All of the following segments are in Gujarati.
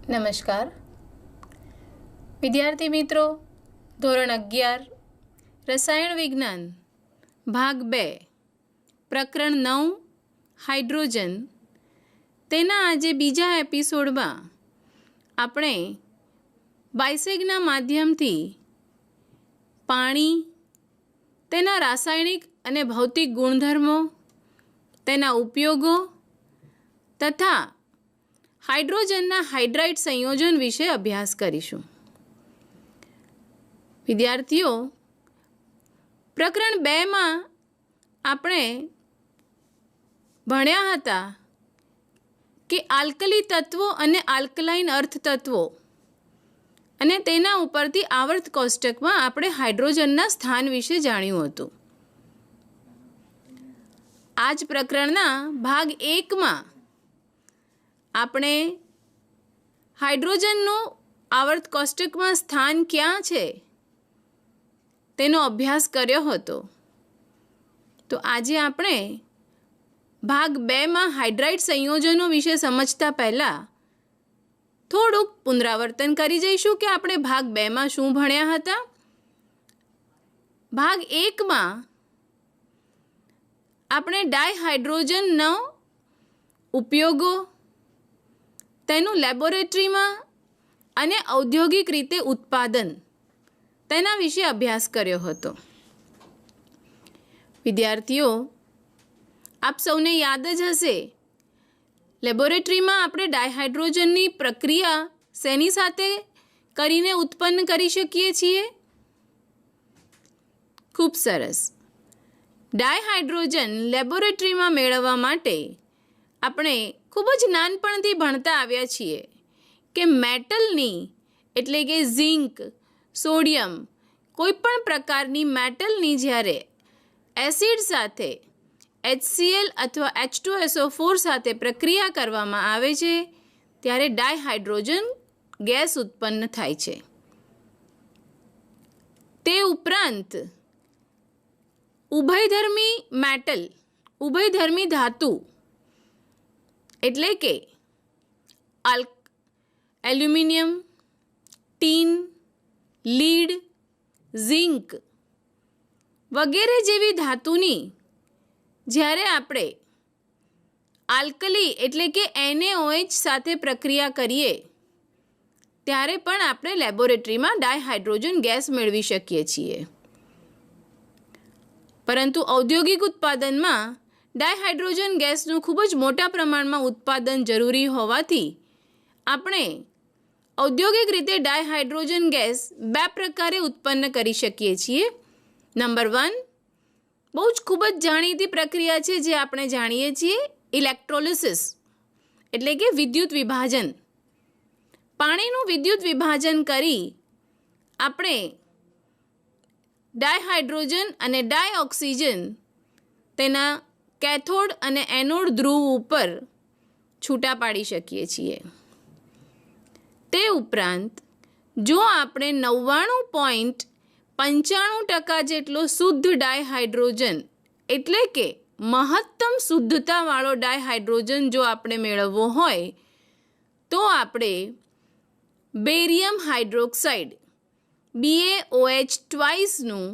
નમસ્કાર વિદ્યાર્થી મિત્રો, ધોરણ 11 રસાયણ વિજ્ઞાન ભાગ 2 પ્રકરણ 9 હાઇડ્રોજન તેના આજે બીજા એપિસોડમાં આપણે બાયસેગના માધ્યમથી પાણી, તેના રાસાયણિક અને ભૌતિક ગુણધર્મો, તેના ઉપયોગો તથા હાઇડ્રોજનના હાઇડ્રાઇડ સંયોજન વિશે અભ્યાસ કરીશું. વિદ્યાર્થીઓ, પ્રકરણ 2માં આપણે ભણ્યા હતા કે આલ્કલી તત્વો અને આલ્કલાઇન અર્થ તત્વો અને તેના ઉપરથી આવર્ત કોષ્ટકમાં આપણે હાઇડ્રોજનના સ્થાન વિશે જાણ્યું હતું. આ જ પ્રકરણના ભાગ 1માં આપણે હાઇડ્રોજનનું આવર્ત કોષ્ટકમાં સ્થાન ક્યાં છે તેનો અભ્યાસ કર્યો હતો. તો આજે આપણે ભાગ 2માં હાઇડ્રાઇડ સંયોજનો વિશે સમજતા પહેલાં થોડુંક પુનરાવર્તન કરી જઈશું કે આપણે ભાગ 2માં શું ભણ્યા હતા. ભાગ 1માં આપણે ડાયહાઇડ્રોજનનો ઉપયોગો, તેનું લેબોરેટરીમાં અને ઔદ્યોગિક રીતે ઉત્પાદન તેના વિશે અભ્યાસ કર્યો હતો. વિદ્યાર્થીઓ, આપ સૌને યાદ જ હશે, લેબોરેટરીમાં આપણે ડાયહાઇડ્રોજનની પ્રક્રિયા શેની સાથે કરીને ઉત્પન્ન કરી શકીએ છીએ? ખૂબ સરસ. ડાયહાઇડ્રોજન લેબોરેટરીમાં મેળવવા માટે આપણે ખૂબ જ નાનપણથી ભણતા આવ્યા છીએ કે મેટલની એટલે કે ઝિંક, સોડિયમ, કોઈપણ પ્રકારની મેટલની જ્યારે એસિડ સાથે HCl અથવા H2SO4 સાથે પ્રક્રિયા કરવામાં આવે છે ત્યારે ડાયહાઇડ્રોજન ગેસ ઉત્પન્ન થાય છે. તે ઉપરાંત ઉભયધર્મી મેટલ, ઉભયધર્મી ધાતુ એટલે કે એલ્યુમિનિયમ, ટીન, લીડ, ઝિંક વગેરે જેવી ધાતુની જ્યારે આપણે આલ્કલી એટલે કે NaOH સાથે પ્રક્રિયા કરીએ ત્યારે પણ આપણે લેબોરેટરીમાં ડાયહાઇડ્રોજન ગેસ મેળવી શકીએ છીએ. પરંતુ ઔદ્યોગિક ઉત્પાદનમાં ડાયહાઇડ્રોજન ગેસનું ખૂબ જ મોટા પ્રમાણમાં ઉત્પાદન જરૂરી હોવાથી આપણે ઔદ્યોગિક રીતે ડાયહાઇડ્રોજન ગેસ 2 પ્રકારે ઉત્પન્ન કરી શકીએ છીએ. નંબર 1, બહુ જ ખૂબ જ જાણીતી પ્રક્રિયા છે જે આપણે જાણીએ છીએ, ઇલેક્ટ્રોલિસિસ એટલે કે વિદ્યુત વિભાજન. પાણીનું વિદ્યુત વિભાજન કરી આપણે ડાયહાઇડ્રોજન અને ડાયઓક્સિજન તેના કેથોડ અને એનોડ ધ્રુવ ઉપર છૂટા પાડી શકીએ છીએ. તે ઉપરાંત જો આપણે 99.95% જેટલો શુદ્ધ ડાયહાઇડ્રોજન એટલે કે મહત્તમ શુદ્ધતાવાળો ડાયહાઇડ્રોજન જો આપણે મેળવવો હોય તો આપણે બેરિયમ હાઇડ્રોક્સાઇડ BaOH2નું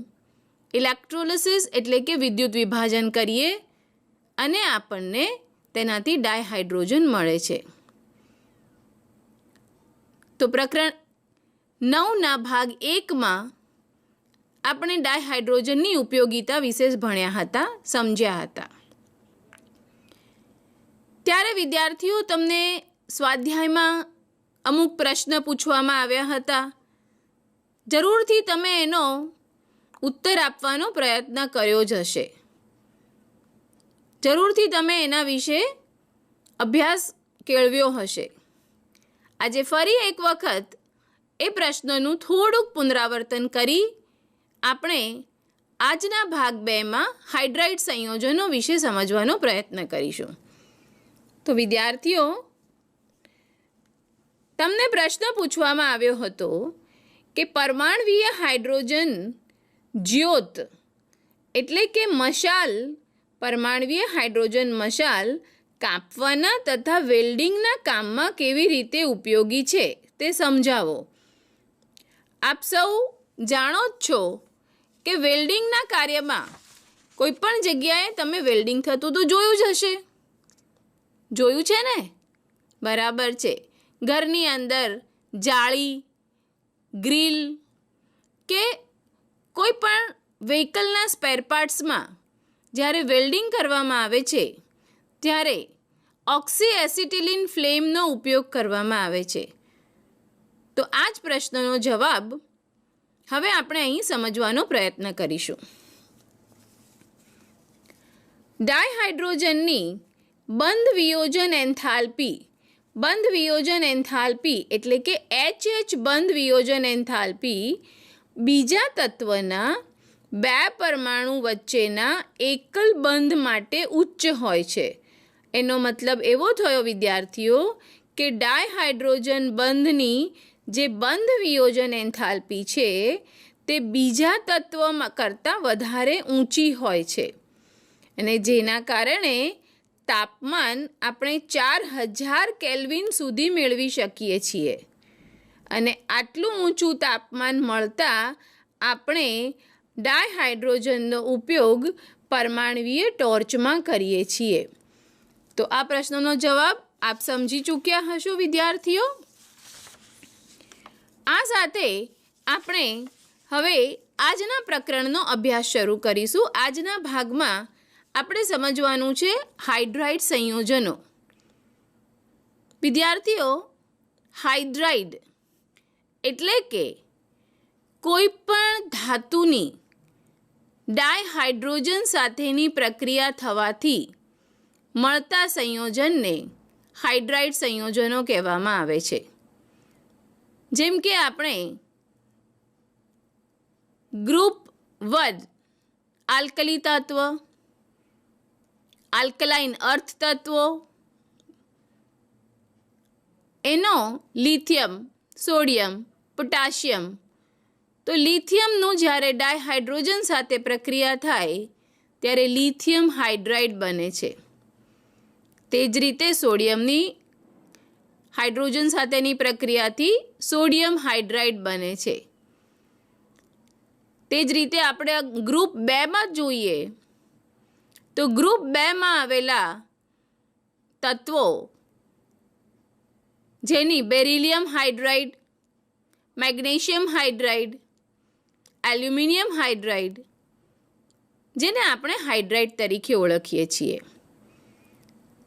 ઇલેક્ટ્રોલિસિસ એટલે કે વિદ્યુત વિભાજન કરીએ અને આપણને તેનાથી ડાયહાઇડ્રોજન મળે છે. તો પ્રકરણ 9ના ભાગ 1માં આપણે ડાયહાઇડ્રોજનની ઉપયોગિતા વિશે ભણ્યા હતા, સમજ્યા હતા. ત્યારે વિદ્યાર્થીઓ, તમને સ્વાધ્યાયમાં અમુક પ્રશ્ન પૂછવામાં આવ્યા હતા. જરૂરથી તમે એનો ઉત્તર આપવાનો પ્રયત્ન કર્યો જ હશે. જરૂરથી તમે એના વિશે અભ્યાસ કેળવ્યો હશે. આજે ફરી એક વખત એ પ્રશ્નનું થોડુંક પુનરાવર્તન કરી આપણે આજના ભાગ 2માં હાઇડ્રાઇડ સંયોજનો વિશે સમજવાનો પ્રયત્ન કરીશું. તો વિદ્યાર્થીઓ, તમને પ્રશ્ન પૂછવામાં આવ્યો હતો કે પરમાણ્વીય હાઇડ્રોજન જ્યોત એટલે કે મશાલ, પરમાણ્વીય હાઇડ્રોજન મશાલ કાપવાના તથા વેલ્ડિંગના કામમાં કેવી રીતે ઉપયોગી છે તે સમજાવો. આપ સૌ જાણો જ છો કે વેલ્ડિંગના કાર્યમાં કોઈ પણ જગ્યાએ તમે વેલ્ડિંગ થતું તો જોયું જ હશે. જોયું છે ને? બરાબર છે. ઘરની અંદર જાળી, ગ્રીલ કે કોઈ પણ વ્હીકલના સ્પેર પાર્ટ્સમાં જ્યારે વેલ્ડિંગ કરવામાં આવે છે ત્યારે ઓક્સી એસિટિલિન ફ્લેમનો ઉપયોગ કરવામાં આવે છે. તો આ જ પ્રશ્નનો જવાબ હવે આપણે અહીં સમજવાનો પ્રયત્ન કરીશું. ડાયહાઇડ્રોજનની બંધ વિયોજન એન્થાલ્પી એટલે કે HH બંધ વિયોજન એન્થાલ્પી બીજા તત્વના બે પરમાણુ વચ્ચેના એકલ બંધ માટે ઉચ્ચ હોય છે. એનો મતલબ એવો થયો વિદ્યાર્થીઓ કે ડાયહાઇડ્રોજન બંધની જે બંધ વિયોજન એન્થાલ્પી છે તે બીજા તત્વ કરતાં વધારે ઊંચી હોય છે અને જેના કારણે તાપમાન આપણે 4000 કેલ્વિન સુધી મેળવી શકીએ છીએ. અને આટલું ઊંચું તાપમાન મળતા આપણે ડાયહાઇડ્રોજનનો ઉપયોગ પરમાણ્વીય ટોર્ચમાં કરીએ છીએ. તો આ પ્રશ્નનો જવાબ આપ સમજી ચૂક્યા હશો વિદ્યાર્થીઓ. આ સાથે આપણે હવે આજના પ્રકરણનો અભ્યાસ શરૂ કરીશું. આજના ભાગમાં આપણે સમજવાનું છે હાઇડ્રાઇડ સંયોજનો. વિદ્યાર્થીઓ, હાઇડ્રાઇડ એટલે કે કોઈ પણ ધાતુની ડાયહાઇડ્રોજન સાથેની પ્રક્રિયા થવાથી મળતા સંયોજનને હાઇડ્રાઇડ સંયોજનો કહેવામાં આવે છે. જેમ કે આપણે ગ્રુપ 1 આલ્કલી તત્વ, આલ્કલાઇન અર્થ તત્વો, એનો લિથિયમ, સોડિયમ, પોટાશિયમ. તો લિથિયમનું જ્યારે ડાયહાઇડ્રોજન સાથે પ્રક્રિયા થાય ત્યારે લિથિયમ હાઇડ્રાઇડ બને છે. તે જ રીતે સોડિયમની હાઇડ્રોજન સાથેની પ્રક્રિયાથી સોડિયમ હાઇડ્રાઇડ બને છે. તે જ રીતે આપણે ગ્રુપ 2માં જોઈએ તો ગ્રુપ 2માં આવેલા તત્વો જેની beryllium hydride, magnesium hydride, aluminium hydride, જેને આપણે હાઇડ્રાઇડ તરીકે ઓળખીએ છીએ.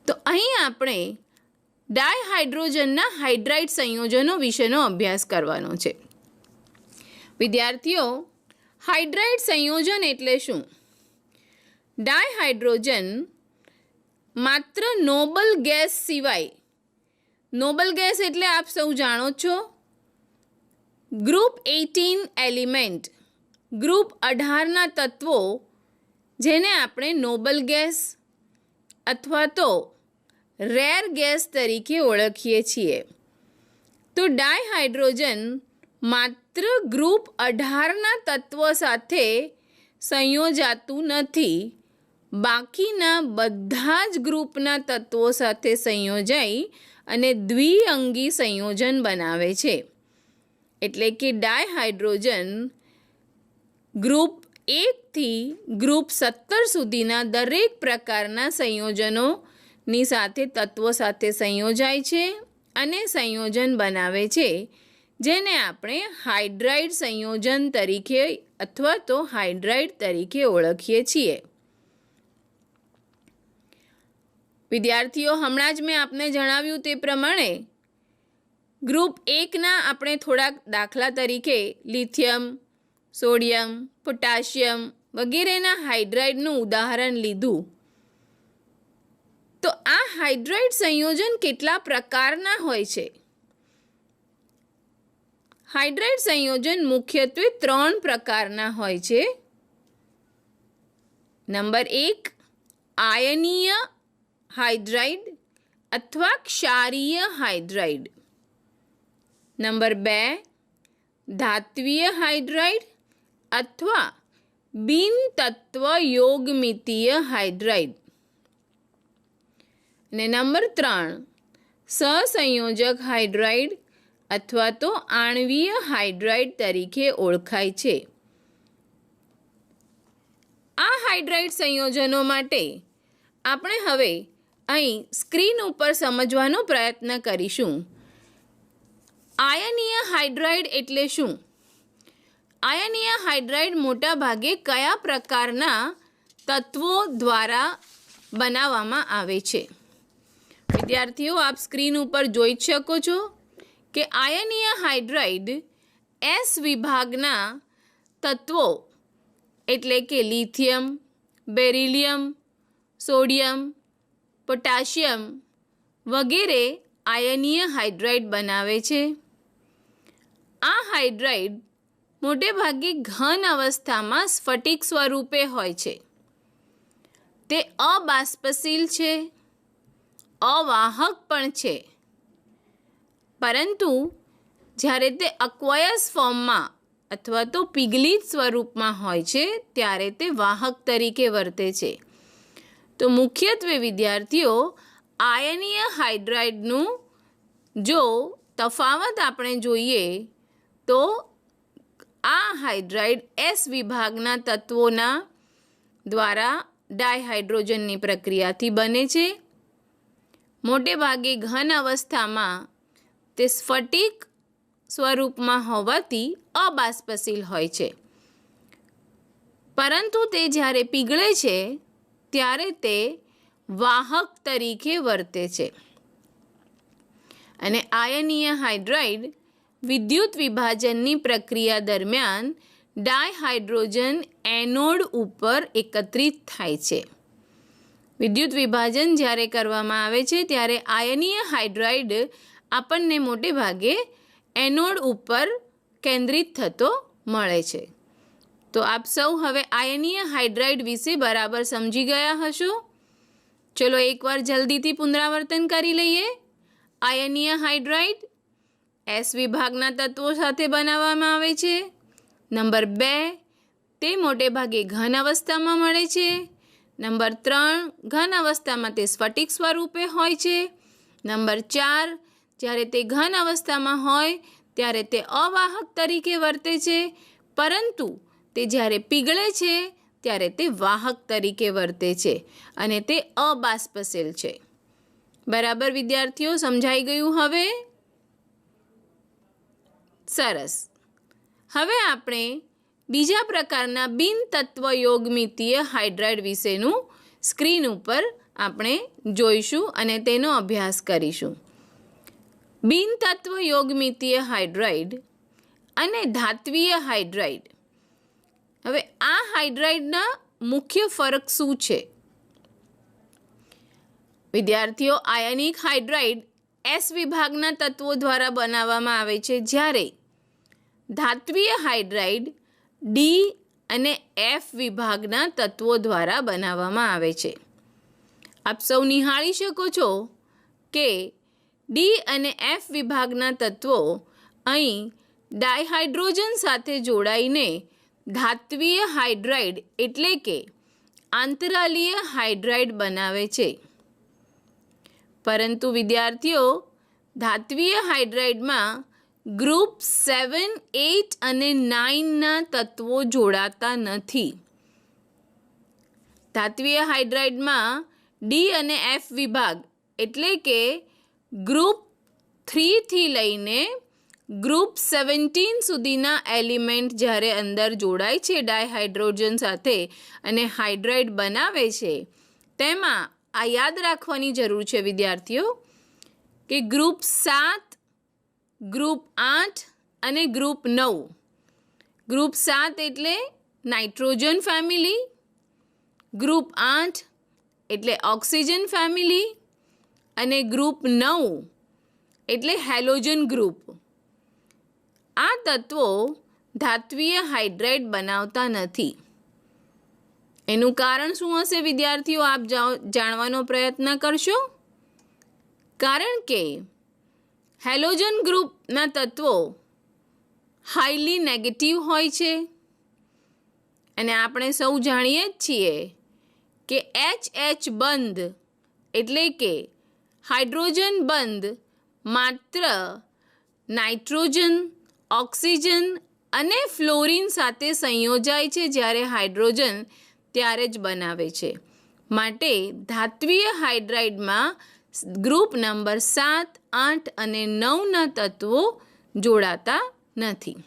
તો અહીં આપણે ડાયહાઇડ્રોજનના હાઇડ્રાઇડ સંયોજનો વિશેનો અભ્યાસ કરવાનો છે. વિદ્યાર્થીઓ, હાઇડ્રાઇડ સંયોજન એટલે શું? ડાયહાઇડ્રોજન માત્ર નોબલ ગેસ સિવાય, નોબલ ગેસ એટલે આપ સૌ જાણો છો ગ્રુપ 18 એલિમેન્ટ, ગ્રુપ 18ના તત્વો જેને આપણે નોબલ ગેસ અથવા તો રેર ગેસ તરીકે ઓળખીએ છીએ. તો ડાયહાઇડ્રોજન માત્ર ગ્રુપ 18ના તત્વો સાથે સંયોજાતું નથી, બાકીના બધા જ ગ્રુપના તત્વો સાથે સંયોજાઈ અને દ્વિઅંગી સંયોજન બનાવે છે. એટલે કે ડાયહાઇડ્રોજન ગ્રુપ 1થી ગ્રુપ 17 સુધીના દરેક પ્રકારના સંયોજનોની સાથે તત્વો સાથે સંયોજાય છે અને સંયોજન બનાવે છે, જેને આપણે હાઇડ્રાઇડ સંયોજન તરીકે અથવા તો હાઇડ્રાઇડ તરીકે ઓળખીએ છીએ. વિદ્યાર્થીઓ, હમણાં જ મેં આપને જણાવ્યું તે પ્રમાણે ગ્રુપ 1ના આપણે થોડાક દાખલા તરીકે લિથિયમ, સોડિયમ, પોટાશિયમ વગેરેના હાઇડ્રાઇડનું ઉદાહરણ લીધું. તો આ હાઇડ્રાઇડ સંયોજન કેટલા પ્રકારના હોય છે? હાઇડ્રાઇડ સંયોજન મુખ્યત્વે 3 પ્રકારના હોય છે. નંબર 1 આયનીય હાઇડ્રાઇડ અથવા ક્ષારીય હાઇડ્રાઇડ. નંબર 2 ધાત્વીય હાઇડ્રાઇડ અથવા બિન તત્વ યોગમિતીય હાઇડ્રાઇડ. અને નંબર 3 સહસંયોજક હાઇડ્રાઇડ અથવા તો આણ્વીય હાઇડ્રાઇડ તરીકે ઓળખાય છે. આ હાઇડ્રાઇડ સંયોજનો માટે આપણે હવે અહીં સ્ક્રીન ઉપર સમજવાનો પ્રયત્ન કરીશું. આયનીય હાઇડ્રાઇડ એટલે શું? આયનીય હાઇડ્રાઇડ મોટા ભાગે કયા પ્રકારના તત્વો દ્વારા બનાવવામાં આવે છે? વિદ્યાર્થીઓ, આપ સ્ક્રીન ઉપર જોઈ શકો છો કે આયનીય હાઇડ્રાઇડ એસ વિભાગના તત્વો એટલે કે લિથિયમ, બેરિલિયમ, સોડિયમ, પોટેશિયમ વગેરે આયનીય હાઇડ્રાઇડ બનાવે છે. આ હાઇડ્રાઇડ મોટે ભાગે ઘન અવસ્થામાં સ્ફટિક સ્વરૂપે હોય છે. તે અબાષ્પશીલ છે, અવાહક પણ છે, પરંતુ જ્યારે તે અક્વાયસ ફોર્મમાં અથવા તો પીગલિત સ્વરૂપમાં હોય છે ત્યારે તે વાહક તરીકે વર્તે છે. તો મુખ્યત્વે વિદ્યાર્થીઓ, આયનીય હાઇડ્રાઇડનું જો તફાવત આપણે જોઈએ તો આ હાઇડ્રાઇડ એસ વિભાગના તત્વોના દ્વારા ડાયહાઇડ્રોજનની પ્રક્રિયાથી બને છે. મોટે ભાગે ઘન અવસ્થામાં તે સ્ફટિક સ્વરૂપમાં હોવાથી અબાષ્પશીલ હોય છે, પરંતુ તે જ્યારે પીગળે છે ત્યારે તે વાહક તરીકે વર્તે છે. અને આયનીય હાઇડ્રાઇડ વિદ્યુત વિભાજનની પ્રક્રિયા દરમિયાન ડાયહાઇડ્રોજન એનોડ ઉપર એકત્રિત થાય છે. વિદ્યુત વિભાજન જ્યારે કરવામાં આવે છે ત્યારે આયનીય હાઇડ્રાઇડ આપણને મોટે ભાગે એનોડ ઉપર કેન્દ્રિત થતો મળે છે. તો આપ સૌ હવે આયનીય હાઇડ્રાઇડ વિશે બરાબર સમજી ગયા હશો. ચલો એકવાર જલ્દીથી પુનરાવર્તન કરી લઈએ. આયનીય હાઇડ્રાઇડ એસ વિભાગના તત્વો સાથે બનાવવામાં આવે છે. નંબર 2, તે મોટે ભાગે ઘન અવસ્થામાં મળે છે. નંબર 3, ઘન અવસ્થામાં તે સ્ફટિક સ્વરૂપે હોય છે. નંબર 4, જ્યારે તે ઘન અવસ્થામાં હોય ત્યારે તે અવાહક તરીકે વર્તે છે, પરંતુ તે જ્યારે પીગળે છે ત્યારે તે વાહક તરીકે વર્તે છે અને તે અબાષ્પશીલ છે. બરાબર વિદ્યાર્થીઓ, સમજાઈ ગયું હવે? સરસ. હવે આપણે બીજા પ્રકારના બિનતત્વ યોગમિતીય હાઇડ્રાઇડ વિશેનું સ્ક્રીન ઉપર આપણે જોઈશું અને તેનો અભ્યાસ કરીશું. બિનતત્વ યોગમિતીય હાઇડ્રાઇડ અને ધાત્વીય હાઇડ્રાઇડ. હવે આ હાઇડ્રાઇડના મુખ્ય ફરક શું છે? વિદ્યાર્થીઓ, આયનિક હાઇડ્રાઇડ એસ વિભાગના તત્વો દ્વારા બનાવવામાં આવે છે, જ્યારે ધાત્વીય હાઇડ્રાઇડ ડી અને એફ વિભાગના તત્વો દ્વારા બનાવવામાં આવે છે. આપ સૌ નિહાળી શકો છો કે ડી અને એફ વિભાગના તત્વો અહીં ડાયહાઇડ્રોજન સાથે જોડાઈને ધાત્વીય હાઇડ્રાઇડ એટલે કે આંતરાલીય હાઇડ્રાઇડ બનાવે છે. પરંતુ વિદ્યાર્થીઓ, ધાત્વીય હાઇડ્રાઇડમાં ગ્રુપ 7, 8 અને 9ના તત્વો જોડાતા નથી. ધાત્વીય હાઇડ્રાઇડમાં ડી અને એફ વિભાગ એટલે કે ગ્રુપ 3 થી લઈને ગ્રુપ 17 સુધીના એલિમેન્ટ જ્યારે અંદર જોડાય છે ડાયહાઇડ્રોજન સાથે અને હાઇડ્રાઇડ બનાવે છે, તેમાં આ યાદ રાખવાની જરૂર છે વિદ્યાર્થીઓ કે ગ્રુપ 7, ગ્રુપ 8 અને ગ્રુપ 9. ગ્રુપ 7 એટલે નાઇટ્રોજન ફેમિલી, ગ્રુપ 8 એટલે ઓક્સિજન ફેમિલી અને ગ્રુપ 9 એટલે હેલોજન ગ્રુપ. આ તત્વો ધાત્વીય હાઇડ્રાઇડ બનાવતા નથી. એનું કારણ શું હશે વિદ્યાર્થીઓ? આપ જાણવાનો પ્રયત્ન કરશો. કારણ કે હેલોજન ગ્રુપના તત્વો હાઈલી નેગેટિવ હોય છે અને આપણે સૌ જાણીએ જ છીએ કે HH બંધ એટલે કે હાઇડ્રોજન બંધ માત્ર નાઇટ્રોજન, ઓક્સિજન અને ફ્લોરિન સાથે સંયોજાય છે જ્યારે હાઇડ્રોજન ત્યારે જ બનાવે છે. માટે ધાત્વીય હાઇડ્રાઇડમાં ગ્રુપ નંબર 7, 8 અને 9ના તત્વો જોડાતા નથી.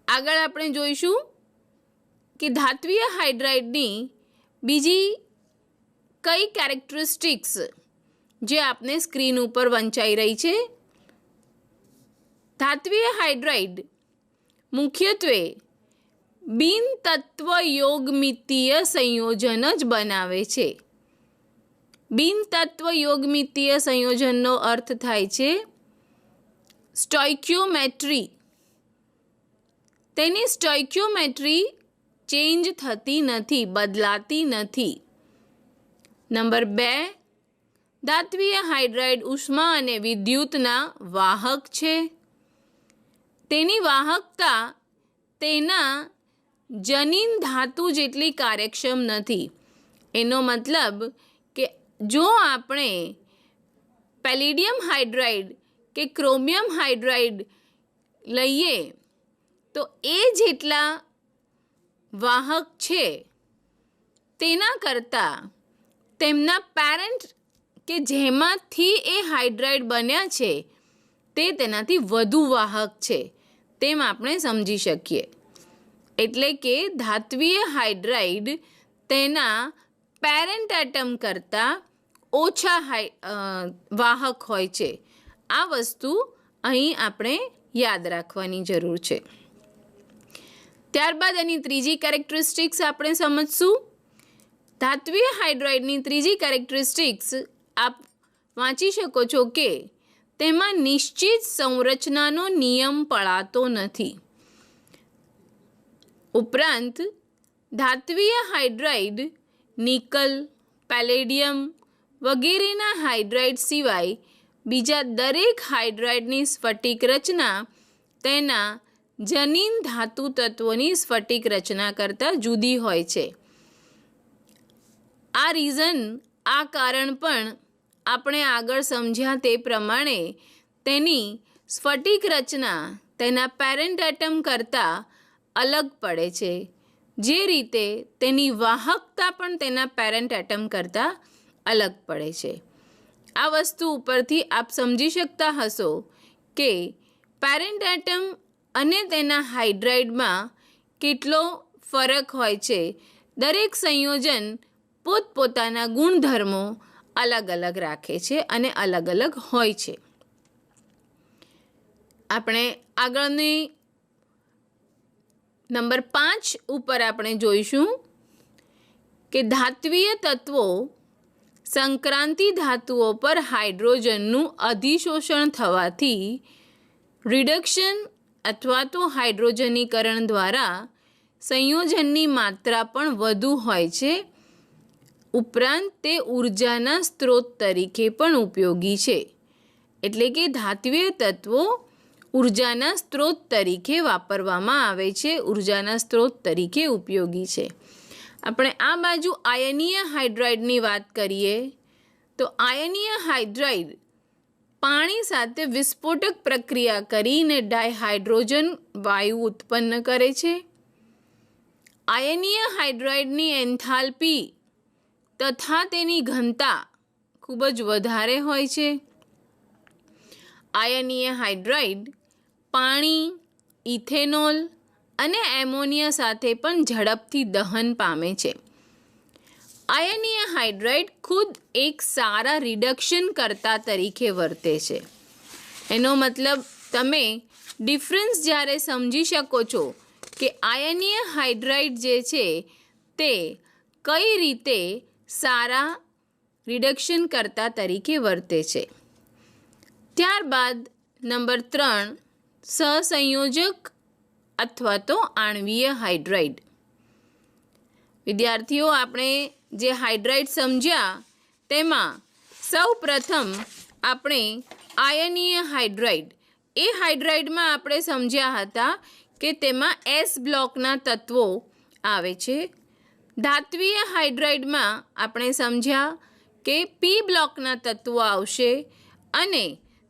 આગળ આપણે જોઈશું કે ધાત્વીય હાઇડ્રાઇડની બીજી કઈ કેરેક્ટરિસ્ટિક્સ જે આપને સ્ક્રીન ઉપર વંચાઈ રહી છે. ધાત્વીય હાઇડ્રાઇડ મુખ્યત્વે બિનતત્વયોગમિતીય સંયોજન જ બનાવે છે. બિનતત્વયોગમિતીય સંયોજનનો અર્થ થાય છે સ્ટોઇકિયોમેટ્રી. તેની સ્ટોઇકિયોમેટ્રી ચેન્જ થતી નથી, બદલાતી નથી. નંબર 2, ધાત્વીય હાઇડ્રાઇડ ઉષ્મા અને વિદ્યુતના વાહક છે. તેની વાહકતા તેના જનીન ધાતુ જેટલી કાર્યક્ષમ નથી. એનો મતલબ કે જો આપણે પેલેડિયમ હાઇડ્રાઇડ કે ક્રોમિયમ હાઇડ્રાઇડ લઈએ તો એ જેટલા વાહક છે તેના કરતાં તેમના પેરેન્ટ કે જેમાંથી એ હાઇડ્રાઇડ બન્યા છે તે તેનાથી વધુ વાહક છે તેમ આપણે સમજી શકીએ. એટલે કે ધાત્વીય હાઇડ્રાઇડ તેના પેરેન્ટ એટમ કરતાં ઓછા વાહક હોય છે. આ વસ્તુ અહીં આપણે યાદ રાખવાની જરૂર છે. ત્યારબાદ એની ત્રીજી કેરેક્ટરિસ્ટિક્સ આપણે સમજશું. ધાત્વીય હાઇડ્રાઇડની ત્રીજી કેરેક્ટરિસ્ટિક્સ આપ વાંચી શકો છો કે તેમાં નિશ્ચિત સંરચનાનો નિયમ પળાતો નથી. ઉપરાંત ધાત્વીય હાઇડ્રાઇડ નિકલ, પેલેડિયમ વગેરેના હાઇડ્રાઇડ સિવાય બીજા દરેક હાઇડ્રાઇડની સ્ફટિક રચના તેના જનીન ધાતુ તત્વોની સ્ફટિક રચના કરતાં જુદી હોય છે. આ કારણ પણ આપણે આગળ સમજ્યા તે પ્રમાણે તેની સ્ફટિક રચના તેના પેરેન્ટ એટમ કરતાં અલગ પડે છે. જે રીતે તેની વાહકતા પણ તેના પેરેન્ટ એટમ કરતાં અલગ પડે છે. આ વસ્તુ ઉપરથી આપ સમજી શકતા હશો કે પેરેન્ટ એટમ અને તેના હાઇડ્રાઇડમાં કેટલો ફરક હોય છે. દરેક સંયોજન પોતપોતાના ગુણધર્મો અલગ અલગ રાખે છે અને અલગ અલગ હોય છે. આપણે આગળની નંબર 5 ઉપર આપણે જોઈશું કે ધાત્વીય તત્વો સંક્રાંતિ ધાતુઓ પર હાઇડ્રોજનનું અધિશોષણ થવાથી રિડક્શન અથવા તો હાઇડ્રોજનીકરણ દ્વારા સંયોજનની માત્રા પણ વધુ હોય છે. ઉપરાંત તે ઉર્જાના સ્ત્રોત તરીકે પણ ઉપયોગી છે. એટલે કે ધાત્વીય તત્વો ઉર્જાના સ્ત્રોત તરીકે વાપરવામાં આવે છે, ઉર્જાના સ્ત્રોત તરીકે ઉપયોગી છે. આપણે આ બાજુ આયનીય હાઇડ્રાઇડની વાત કરીએ તો આયનીય હાઇડ્રાઇડ પાણી સાથે વિસ્ફોટક પ્રક્રિયા કરીને ડાયહાઇડ્રોજન વાયુ ઉત્પન્ન કરે છે. આયનીય હાઇડ્રાઇડની એન્થાલ્પી તથા તેની ઘનતા ખૂબ જ વધારે હોય છે. આયનીય હાઇડ્રાઇડ પાણી, ઇથેનોલ અને એમોનિયા સાથે પણ ઝડપથી દહન પામે છે. આયનીય હાઇડ્રાઇડ ખુદ એક સારા રિડક્શન કર્તા તરીકે વર્તે છે. એનો મતલબ તમે ડિફરન્સ જ્યારે સમજી શકો છો કે આયનીય હાઇડ્રાઇડ જે છે તે કઈ રીતે સારા રિડક્શન કર્તા તરીકે વર્તે છે. ત્યારબાદ નંબર 3 સહસંયોજક અથવા તો આણ્વીય હાઇડ્રાઇડ. વિદ્યાર્થીઓ, આપણે જે હાઇડ્રાઇડ સમજ્યા તેમાં સૌ પ્રથમ આપણે આયનીય હાઇડ્રાઇડ એ હાઇડ્રાઇડમાં આપણે સમજ્યા હતા કે તેમાં S બ્લોકના તત્વો આવે છે. ધાત્વીય હાઇડ્રાઇડમાં આપણે સમજ્યા કે પી બ્લોકના તત્વો આવશે અને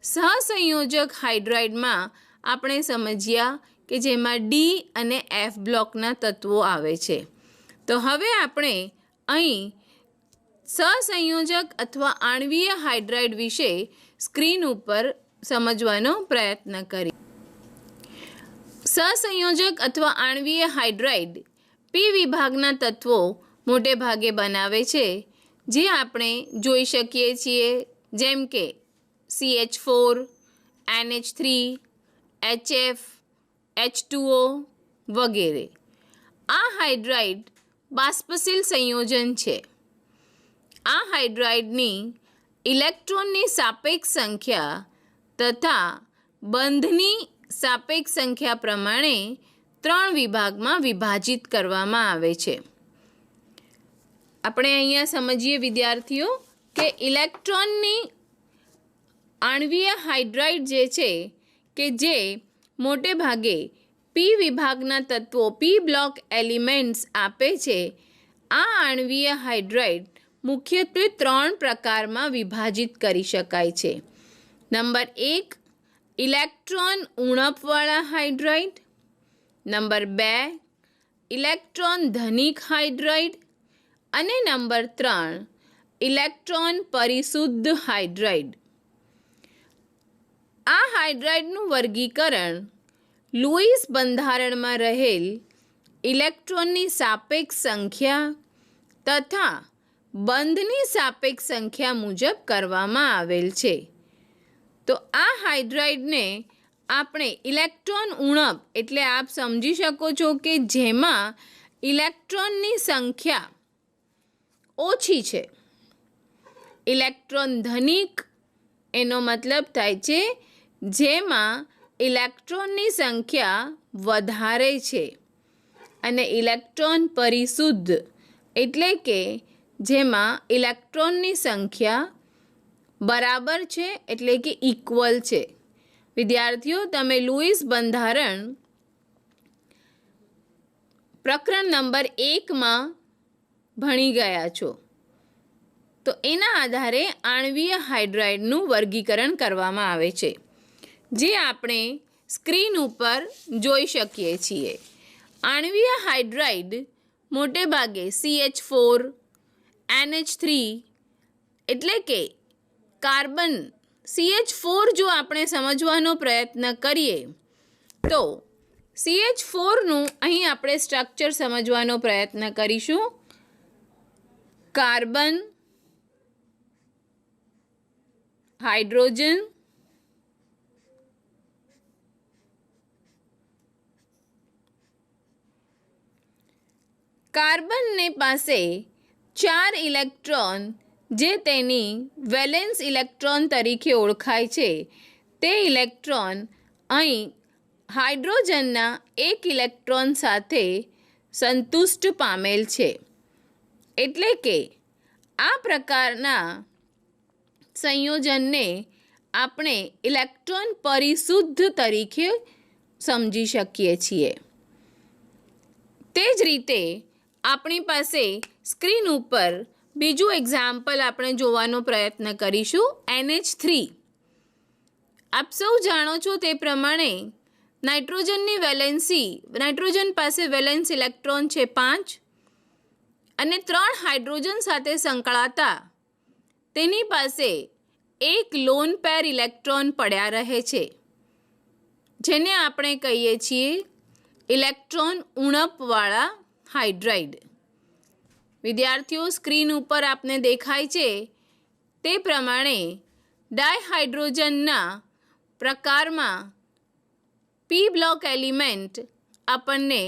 સહસંયોજક હાઇડ્રાઇડમાં આપણે સમજ્યા કે જેમાં ડી અને એફ બ્લોકના તત્વો આવે છે. તો હવે આપણે અહીં સહસંયોજક અથવા આણ્વીય હાઇડ્રાઇડ વિશે સ્ક્રીન ઉપર સમજવાનો પ્રયત્ન કરીએ. સહસંયોજક અથવા આણ્વીય હાઇડ્રાઇડ પી વિભાગના તત્વો મોટે ભાગે બનાવે છે, જે આપણે જોઈ શકીએ છીએ, જેમ કે CH4, NH3, HF, H2O વગેરે. આ હાઇડ્રાઇડ બાષ્પશીલ સંયોજન છે. આ હાઇડ્રાઇડની ઇલેક્ટ્રોનની સાપેક્ષ સંખ્યા તથા બંધની સાપેક્ષ સંખ્યા પ્રમાણે 3 વિભાગમાં વિભાજિત કરવામાં આવે છે. આપણે અહીંયા સમજીએ વિદ્યાર્થીઓ કે ઇલેક્ટ્રોનની આણ્વીય હાઇડ્રાઇડ જે છે કે જે મોટે ભાગે પી વિભાગના તત્વો પી બ્લોક એલિમેન્ટ્સ આપે છે. આ આણ્વીય હાઇડ્રાઇડ મુખ્યત્વે 3 પ્રકારમાં વિભાજિત કરી શકાય છે. નંબર 1 ઇલેક્ટ્રોન ઉણપવાળા હાઇડ્રાઇડ, નંબર 2 ઇલેક્ટ્રોન ધનિક હાઇડ્રાઇડ અને નંબર 3 ઇલેક્ટ્રોન પરિશુદ્ધ હાઇડ્રાઇડ. આ હાઇડ્રાઇડનું વર્ગીકરણ લુઈસ બંધારણમાં રહેલ ઇલેક્ટ્રોનની સાપેક્ષ સંખ્યા તથા બંધની સાપેક્ષ સંખ્યા મુજબ કરવામાં આવેલ છે. તો આ હાઇડ્રાઇડને આપણે ઇલેક્ટ્રોન ઉણપ એટલે આપ સમજી શકો છો કે જેમાં ઇલેક્ટ્રોનની સંખ્યા ઓછી છે. ઇલેક્ટ્રોન ધનિક એનો મતલબ થાય છે જેમાં ઇલેક્ટ્રોનની સંખ્યા વધારે છે, અને ઇલેક્ટ્રોન પરિશુદ્ધ એટલે કે જેમાં ઇલેક્ટ્રોનની સંખ્યા બરાબર છે એટલે કે ઇક્વલ છે. વિદ્યાર્થીઓ, તમે લુઈસ બંધારણ પ્રકરણ નંબર 1માં ભણી ગયા છો. તો એના આધારે આણ્વીય હાઇડ્રાઇડનું વર્ગીકરણ કરવામાં આવે છે, જે આપણે સ્ક્રીન ઉપર જોઈ શકીએ છીએ. આણ્વીય હાઇડ્રાઇડ મોટે ભાગે CH4, NH3 એટલે કે કાર્બન CH4 જો આપણે સમજવાનો પ્રયત્ન કરીએ તો CH4નું અહીં આપણે સ્ટ્રક્ચર સમજવાનો પ્રયત્ન કરીશું. કાર્બન, હાઇડ્રોજન, કાર્બનને પાસે 4 ઇલેક્ટ્રોન જે તેની વેલેન્સ ઇલેક્ટ્રોન તરીકે ઓળખાય છે, તે ઇલેક્ટ્રોન અહીં હાઇડ્રોજનના 1 ઇલેક્ટ્રોન સાથે સંતુષ્ટ પામેલ છે. એટલે કે આ પ્રકારના સંયોજનને આપણે ઇલેક્ટ્રોન પરિશુદ્ધ તરીકે સમજી શકીએ છીએ. તે જ રીતે આપણી પાસે સ્ક્રીન ઉપર બીજું એક્ઝામ્પલ આપણે જોવાનો પ્રયત્ન કરીશું, NH3. આપ સૌ જાણો છો તે પ્રમાણે નાઇટ્રોજન પાસે વેલેન્સ ઇલેક્ટ્રોન છે 5 અને 3 હાઇડ્રોજન સાથે સંકળાતા તેની પાસે 1 લોન પેર ઇલેક્ટ્રોન પડ્યા રહે છે, જેને આપણે કહીએ છીએ ઇલેક્ટ્રોન ઉણપવાળા હાઇડ્રાઇડ. વિદ્યાર્થીઓ, સ્ક્રીન ઉપર આપને દેખાય છે તે પ્રમાણે ડાયહાઇડ્રોજનના પ્રકારમાં પી બ્લોક એલિમેન્ટ આપણને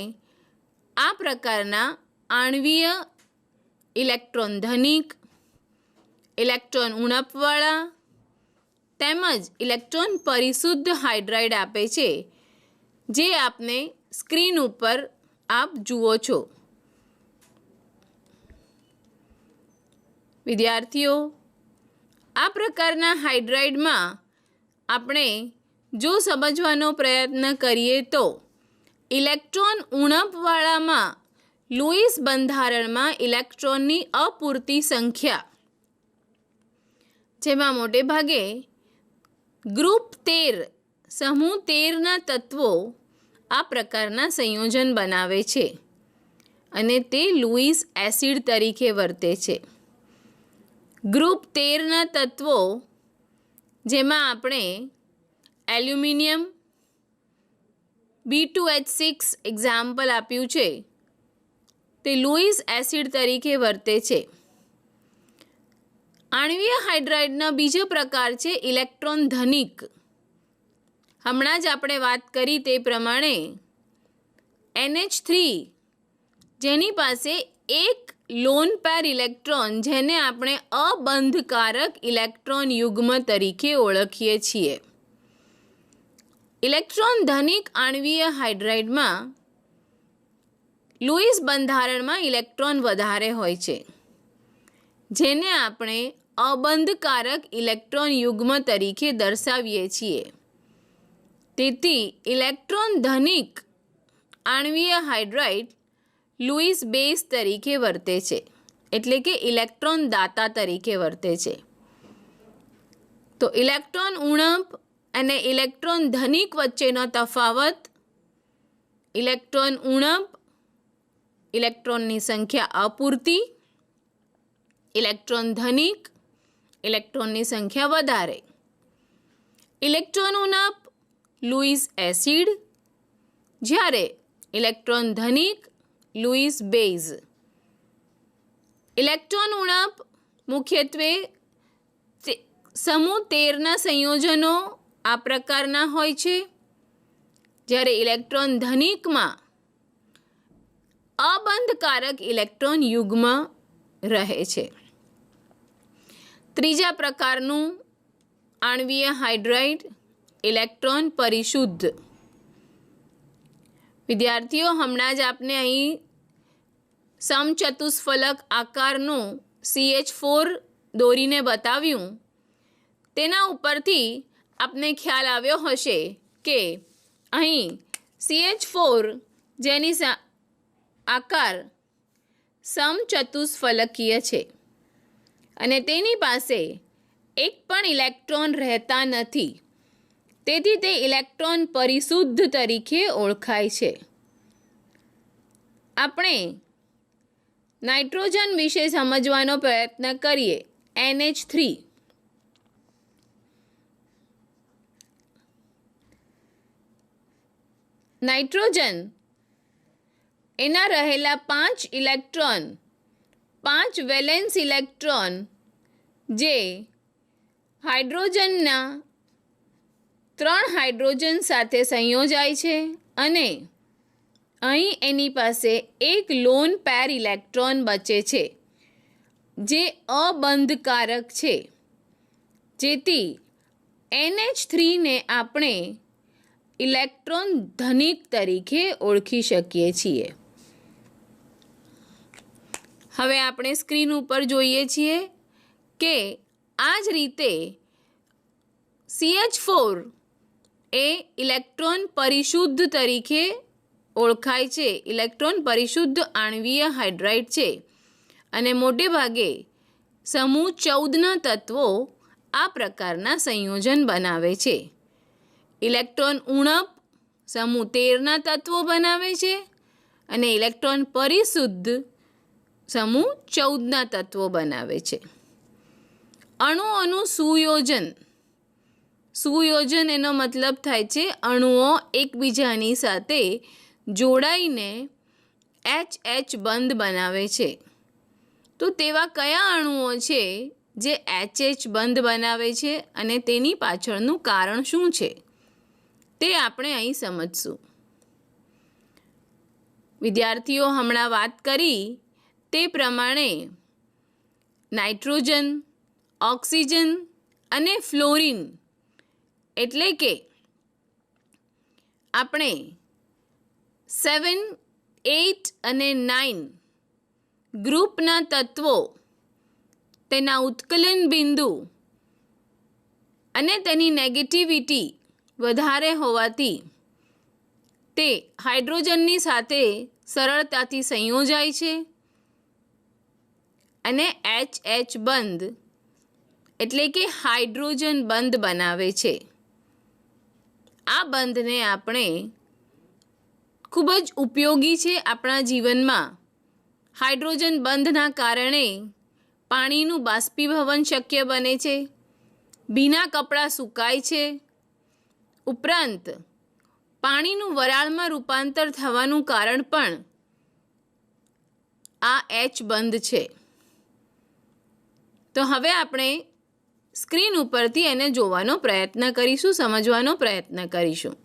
આ પ્રકારના આણ્વીય ઇલેક્ટ્રોન ધનિક, ઇલેક્ટ્રોન ઉણપવાળા તેમજ ઇલેક્ટ્રોન પરિશુદ્ધ હાઇડ્રાઇડ આપે છે, જે આપને સ્ક્રીન ઉપર આપ જુઓ છો. વિદ્યાર્થીઓ, આ પ્રકારના હાઇડ્રાઇડમાં આપણે જો સમજવાનો પ્રયત્ન કરીએ તો ઇલેક્ટ્રોન ઉણપવાળામાં લુઈસ બંધારણમાં ઇલેક્ટ્રોનની અપૂરતી સંખ્યા જેમાં મોટે ભાગે ગ્રુપ 13 સમૂહ 13ના તત્વો આ પ્રકારના સંયોજન બનાવે છે અને તે લૂઈસ એસિડ તરીકે વર્તે છે. ગ્રુપ 13ના તત્વો જેમાં આપણે એલ્યુમિનિયમ B2H6 એક્ઝામ્પલ આપ્યું છે તે લૂઈસ એસિડ તરીકે વર્તે છે. આણ્વીય હાઇડ્રાઇડનો બીજો પ્રકાર છે ઇલેક્ટ્રોન ધનિક. હમણાં જ આપણે વાત કરી તે પ્રમાણે NH3 જેની પાસે એક લોન પેર ઇલેક્ટ્રોન જેને આપણે અબંધકારક ઇલેક્ટ્રોન યુગ્મ તરીકે ઓળખીએ છીએ. ઇલેક્ટ્રોન ધનિક આણ્વીય હાઇડ્રાઇડમાં લૂઈસ બંધારણમાં ઇલેક્ટ્રોન વધારે હોય છે જેને આપણે અબંધકારક ઇલેક્ટ્રોન યુગ્મ તરીકે દર્શાવીએ છીએ. તેથી ઇલેક્ટ્રોન ધનિક આણ્વીય હાઇડ્રાઇડ લૂઈસ બેઝ તરીકે વર્તે છે, એટલે કે ઇલેક્ટ્રોન દાતા તરીકે વર્તે છે. તો ઇલેક્ટ્રોન ઉણપ અને ઇલેક્ટ્રોન ધનિક વચ્ચેનો તફાવત: ઇલેક્ટ્રોન ઉણપ ઇલેક્ટ્રોનની સંખ્યા અપૂરતી, ઇલેક્ટ્રોન ધનિક ઇલેક્ટ્રોનની સંખ્યા વધારે. ઇલેક્ટ્રોન ઉણપ લૂઈસ એસિડ, જ્યારે ઇલેક્ટ્રોન ધનિક લૂઈસ બેઝ. ઇલેક્ટ્રોન ઉણપ મુખ્યત્વે સમૂહ 13ના સંયોજનો આ પ્રકારના હોય છે, જ્યારે ઇલેક્ટ્રોન ધનિકમાં અબંધકારક ઇલેક્ટ્રોન યુગ્મ રહે છે. ત્રીજા પ્રકારનું આણ્વીય હાઇડ્રાઇડ ઇલેક્ટ્રોન પરિશુદ્ધ. વિદ્યાર્થીઓ, હમણાં જ આપને અહીં સમચતુષ્ફલક આકારનું CH4 દોરીને બતાવ્યું. તેના ઉપરથી આપને ખ્યાલ આવ્યો હશે કે અહીં CH4 જેની આકાર સમચતુષ્ફલકીય છે અને તેની પાસે એક પણ ઇલેક્ટ્રોન રહેતા નથી. તેથી તે ઇલેક્ટ્રોન પરિશુદ્ધ તરીકે ઓળખાય છે. આપણે નાઇટ્રોજન વિશે સમજવાનો પ્રયત્ન કરીએ. NH3 નાઇટ્રોજન એના રહેલા 5 ઇલેક્ટ્રોન 5 વેલેન્સ ઇલેક્ટ્રોન જે હાઇડ્રોજનના 3 હાઇડ્રોજન સાથે સંયોજાય છે અને અહીં એની પાસે એક લોન પેર ઇલેક્ટ્રોન બચે છે જે અબંધકારક છે. જેથી NH3ને આપણે ઇલેક્ટ્રોન ધનિક તરીકે ઓળખી શકીએ છીએ. હવે આપણે સ્ક્રીન ઉપર જોઈએ છીએ કે આ જ રીતે CH4 એ ઇલેક્ટ્રોન પરિશુદ્ધ તરીકે ઓળખાય છે. ઇલેક્ટ્રોન પરિશુદ્ધ આણ્વીય હાઇડ્રાઇડ છે અને મોટે ભાગે સમૂહ 14ના તત્વો આ પ્રકારના સંયોજન બનાવે છે. ઇલેક્ટ્રોન ઉણપ સમૂહ 13ના તત્વો બનાવે છે અને ઇલેક્ટ્રોન પરિશુદ્ધ સમૂહ 14ના તત્વો બનાવે છે. અણુઓનું સુયોજન એનો મતલબ થાય છે અણુઓ એકબીજાની સાથે જોડાઈને HH બંધ બનાવે છે. તો તેવા કયા અણુઓ છે જે HH બંધ બનાવે છે અને તેની પાછળનું કારણ શું છે તે આપણે અહીં સમજશું. વિદ્યાર્થીઓ, હમણાં વાત કરી તે પ્રમાણે નાઇટ્રોજન, ઓક્સિજન અને ફ્લોરિન એટલે કે આપણે 7, 8 અને 9 ગ્રુપના તત્વો તેના ઉત્કલન બિંદુ અને તેની નેગેટિવિટી વધારે હોવાથી તે હાઇડ્રોજનની સાથે સરળતાથી સંયોજાય છે અને HH બંધ એટલે કે હાઇડ્રોજન બંધ બનાવે છે. આ બંધને આપણે ખૂબ જ ઉપયોગી છે આપણા જીવનમાં. હાઇડ્રોજન બંધના કારણે પાણીનું બાષ્પીભવન શક્ય બને છે, ભીના કપડાં સુકાય છે, ઉપરાંત પાણીનું વરાળમાં રૂપાંતર થવાનું કારણ પણ આ એચ બંધ છે. તો હવે આપણે સ્ક્રીન ઉપરથી એને જોવાનો પ્રયત્ન કરીશું, સમજવાનો પ્રયત્ન કરીશું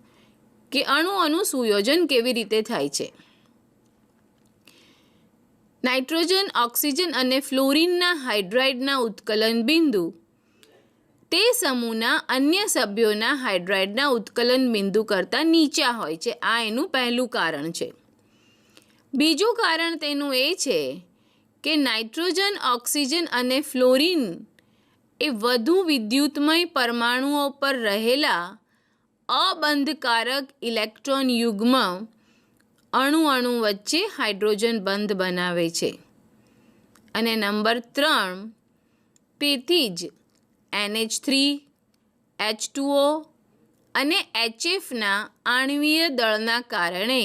કે અણુઓનું સુયોજન કેવી રીતે થાય છે. નાઇટ્રોજન, ઓક્સિજન અને ફ્લોરિનના હાઇડ્રાઇડના ઉત્કલન બિંદુ તે સમૂહના અન્ય સભ્યોના હાઇડ્રાઇડના ઉત્કલન બિંદુ કરતાં નીચા હોય છે. આ એનું પહેલું કારણ છે. બીજું કારણ તેનું એ છે કે નાઇટ્રોજન, ઓક્સિજન અને ફ્લોરિન એ વધુ વિદ્યુતમય પરમાણુઓ પર રહેલા અબંધકારક ઇલેક્ટ્રોન યુગ્મ અણુ વચ્ચે હાઇડ્રોજન બંધ બનાવે છે. અને નંબર 3, તેથી જ NH3, H2O અને HFના આણ્વીય દળના કારણે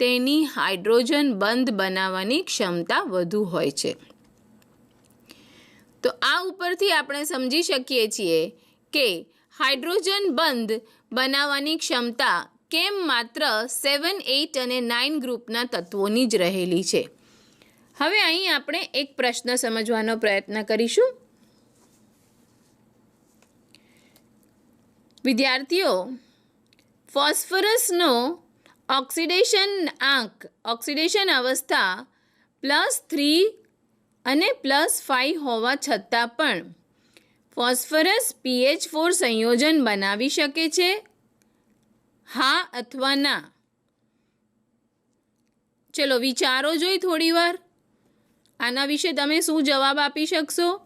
તેની હાઇડ્રોજન બંધ બનાવવાની ક્ષમતા વધુ હોય છે. તો આ ઉપરથી આપણે સમજી શકીએ છીએ કે હાઇડ્રોજન બંધ બનાવવાની ક્ષમતા કેમ માત્ર 7, 8 અને 9 ગ્રુપના તત્વોની જ રહેલી છે. હવે અહીં આપણે એક પ્રશ્ન સમજવાનો પ્રયત્ન કરીશું. વિદ્યાર્થીઓ, ફોસ્ફરસનો ઓક્સિડેશન અવસ્થા +3 અને +5 હોવા છતાં પણ ફોસ્ફરસ PH4 સંયોજન બનાવી શકે છે? હા અથવા ના? ચલો વિચારો જોઈ થોડી વાર. આના વિશે તમે શું જવાબ આપી શકશો?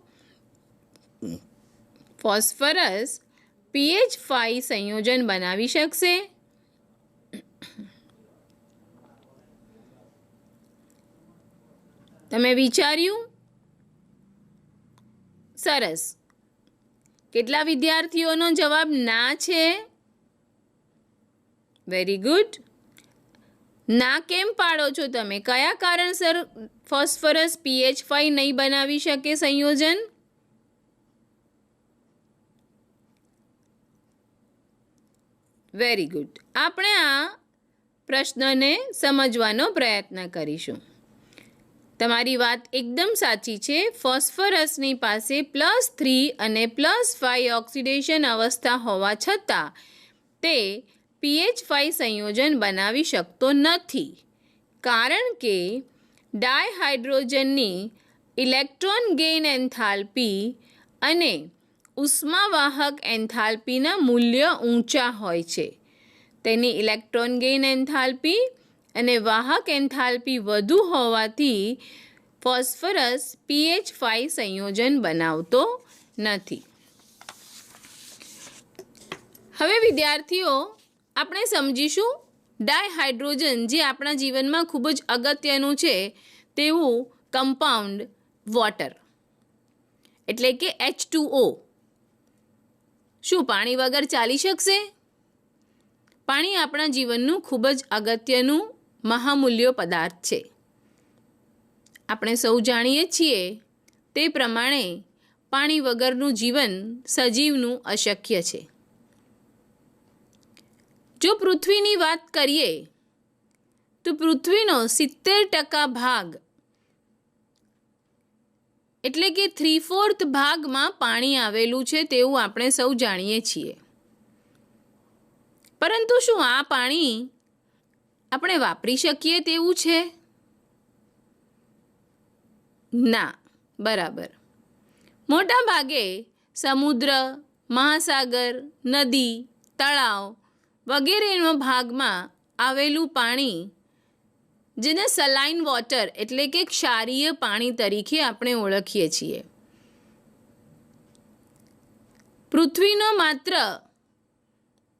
ફોસ્ફરસ PH5 સંયોજન બનાવી શકશે? તમે વિચાર્યું? સરસ. કેટલા વિદ્યાર્થીઓનો જવાબ ના છે? Very good. ના કેમ પાડો છો તમે? કયા કારણસર ફોસ્ફરસ PH5 નહીં બનાવી શકે સંયોજન? Very good. આપણે આ પ્રશ્નને સમજવાનો પ્રયત્ન કરીશું. તમારી વાત એકદમ સાચી છે. ફોસ્ફરસની પાસે +3 અને +5 ઓક્સિડેશન અવસ્થા હોવા છતાં તે PH5 સંયોજન બનાવી શકતો નથી, કારણ કે ડાયહાઇડ્રોજનની ઇલેક્ટ્રોન ગેઇન એન્થાલ્પી અને ઉષ્માવાહક એન્થાલ્પીના મૂલ્ય ઊંચા હોય છે. તેની ઇલેક્ટ્રોન ગેઇન એન્થાલ્પી અને વાહક એન્થાલ્પી વધુ હોવાથી ફોસ્ફરસ PH5 સંયોજન બનાવતો નથી. હવે વિદ્યાર્થીઓ, આપણે સમજીશું ડાયહાઇડ્રોજન, જે આપણા જીવનમાં ખૂબ જ અગત્યનું છે તેવું કમ્પાઉન્ડ વોટર, એટલે કે H2O. શું પાણી વગર ચાલી શકશે? પાણી આપણા જીવનનું ખૂબ જ અગત્યનું મહામૂલ્ય પદાર્થ છે. આપણે સૌ જાણીએ છીએ તે પ્રમાણે પાણી વગરનું જીવન સજીવનું અશક્ય છે. જો પૃથ્વીની વાત કરીએ તો પૃથ્વીનો 70% ભાગ, એટલે કે 3/4 ભાગમાં પાણી આવેલું છે તેવું આપણે સૌ જાણીએ છીએ. પરંતુ શું આ પાણી આપણે વાપરી શકીએ તેવું છે? ના. બરાબર. મોટા ભાગે સમુદ્ર, મહાસાગર, નદી, તળાવ વગેરેનો ભાગમાં આવેલું પાણી, જેને સલાઇન વોટર એટલે કે ક્ષારીય પાણી તરીકે આપણે ઓળખીએ છીએ, પૃથ્વીનો માત્ર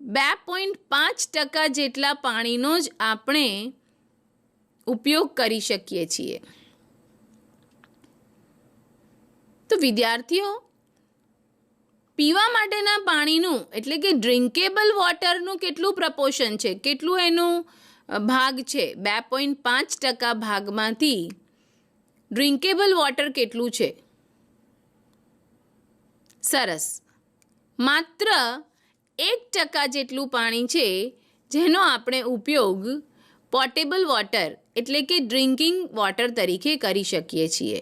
2.5% જેટલા પાણીનો જ આપણે ઉપયોગ કરી શકીએ છીએ. તો વિદ્યાર્થીઓ, પીવા માટેના પાણીનું એટલે કે ડ્રિંકેબલ વોટરનું કેટલું પ્રપોર્શન છે, કેટલું એનું ભાગ છે? 2.5% ભાગમાંથી ડ્રિંકેબલ વોટર કેટલું છે? સરસ, માત્ર 1% જેટલું પાણી છે જેનો આપણે ઉપયોગ પોટેબલ વોટર એટલે કે ડ્રિંકિંગ વોટર તરીકે કરી શકીએ છીએ.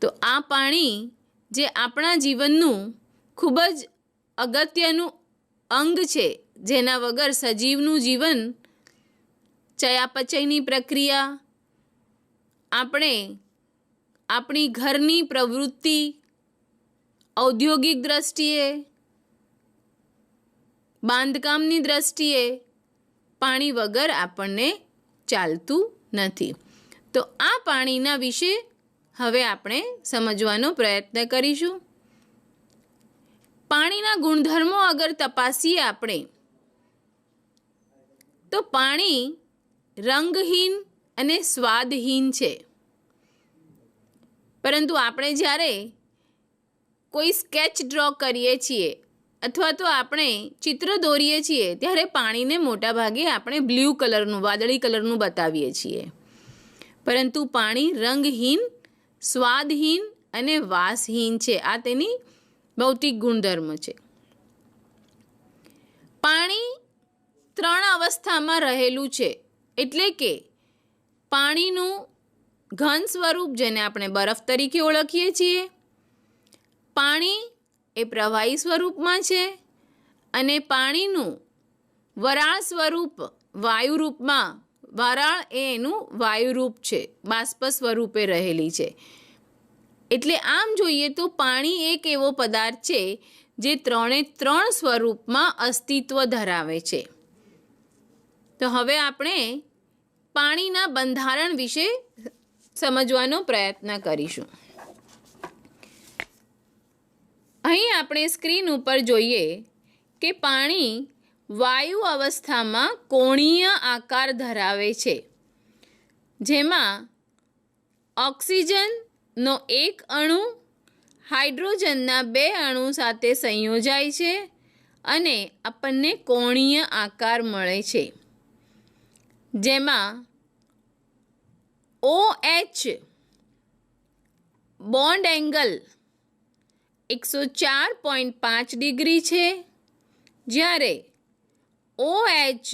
તો આ પાણી જે આપણા જીવનનું ખૂબ જ અગત્યનું અંગ છે, જેના વગર સજીવનું જીવન, ચયાપચયની પ્રક્રિયા, આપણે આપણી ઘરની પ્રવૃત્તિ, ઔદ્યોગિક દ્રષ્ટિએ, બાંધકામની દ્રષ્ટિએ પાણી વગર આપણને ચાલતું નથી. તો આ પાણીના વિશે હવે આપણે સમજવાનો પ્રયત્ન કરીશું. પાણીના ગુણધર્મો અગર તપાસીએ આપણે તો પાણી રંગહીન અને સ્વાદહીન છે. પરંતુ આપણે જ્યારે કોઈ સ્કેચ ડ્રો કરીએ છીએ અથવા તો આપણે ચિત્ર દોરીએ છીએ ત્યારે પાણીને મોટા ભાગે આપણે બ્લુ કલરનું, વાદળી કલરનું બતાવીએ છીએ. પરંતુ પાણી રંગહીન, સ્વાદહીન અને વાસહીન છે. આ તેની ભૌતિક ગુણધર્મ છે. પાણી 3 અવસ્થામાં રહેલું છે, એટલે કે પાણીનું ઘન સ્વરૂપ, જેને આપણે બરફ તરીકે ઓળખીએ છીએ, પાણી એ પ્રવાહી સ્વરૂપમાં છે, અને પાણીનું વરાળ સ્વરૂપ વાયુ રૂપમાં, વરાળ એ એનું વાયુરૂપ છે, બાષ્પ સ્વરૂપે રહેલી છે. એટલે આમ જોઈએ તો પાણી એક એવો પદાર્થ છે જે 3 સ્વરૂપમાં અસ્તિત્વ ધરાવે છે. તો હવે આપણે પાણીના બંધારણ વિશે સમજવાનો પ્રયત્ન કરીશું. અહીં આપણે સ્ક્રીન ઉપર જોઈએ કે પાણી વાયુ અવસ્થામાં કોણીય આકાર ધરાવે છે, જેમાં ઓક્સિજનનો 1 અણુ હાઇડ્રોજનના 2 અણુ સાથે સંયોજાય છે અને આપણને કોણીય આકાર મળે છે, જેમાં OH બોન્ડ એંગલ 104.5 ડિગ્રી છે, જ્યારે OH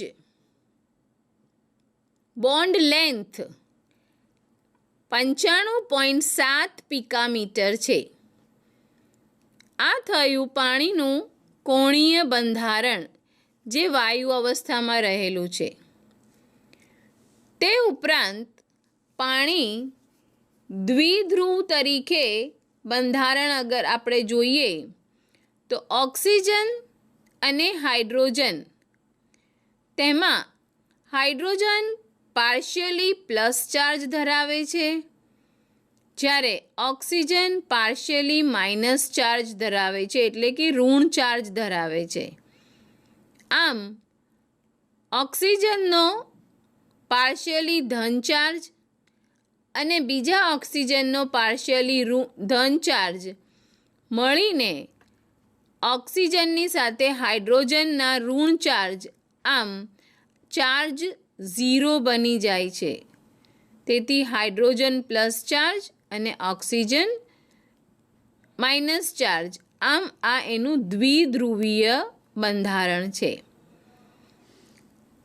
બોન્ડ લેન્થ 95.7 પિકામીટર છે. આ થયું પાણીનું કોણીય બંધારણ જે વાયુ અવસ્થામાં રહેલું છે. તે ઉપરાંત પાણી દ્વિધ્રુવ તરીકે બંધારણ અગર આપણે જોઈએ તો ઓક્સિજન અને હાઇડ્રોજન, તેમાં હાઇડ્રોજન પાર્શિયલી પ્લસ ચાર્જ ધરાવે છે, જ્યારે ઓક્સિજન પાર્શિયલી માઇનસ ચાર્જ ધરાવે છે, એટલે કે ઋણ ચાર્જ ધરાવે છે. આમ ઓક્સિજનનો પાર્શિયલી ધન ચાર્જ અને બીજા ઓક્સિજનનો પાર્શિયલી ધન ચાર્જ મળીને ઓક્સિજનની સાથે હાઇડ્રોજનના ઋણ ચાર્જ, આમ ચાર્જ 0 બની જાય છે. તેથી હાઇડ્રોજન પ્લસ ચાર્જ અને ઓક્સિજન માઇનસ ચાર્જ, આમ આ એનું દ્વિધ્રુવીય બંધારણ છે.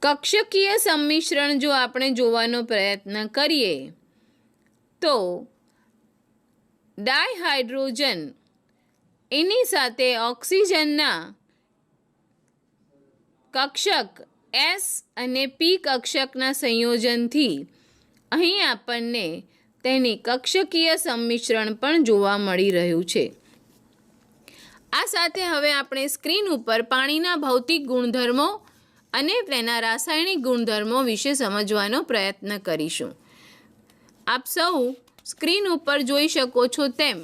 કક્ષકીય સંમિશ્રણ જો આપણે જોવાનો પ્રયત્ન કરીએ તો ડાયહાઇડ્રોજન એની સાથે ઓક્સિજનના કક્ષક S અને P કક્ષકના સંયોજનથી અહીં આપણને તેની કક્ષકીય સંમિશ્રણ પણ જોવા મળી રહ્યું છે. આ સાથે હવે આપણે સ્ક્રીન ઉપર પાણીના ભૌતિક ગુણધર્મો અને તેના રાસાયણિક ગુણધર્મો વિશે સમજવાનો પ્રયત્ન કરીશું. આપ સૌ સ્ક્રીન ઉપર જોઈ શકો છો તેમ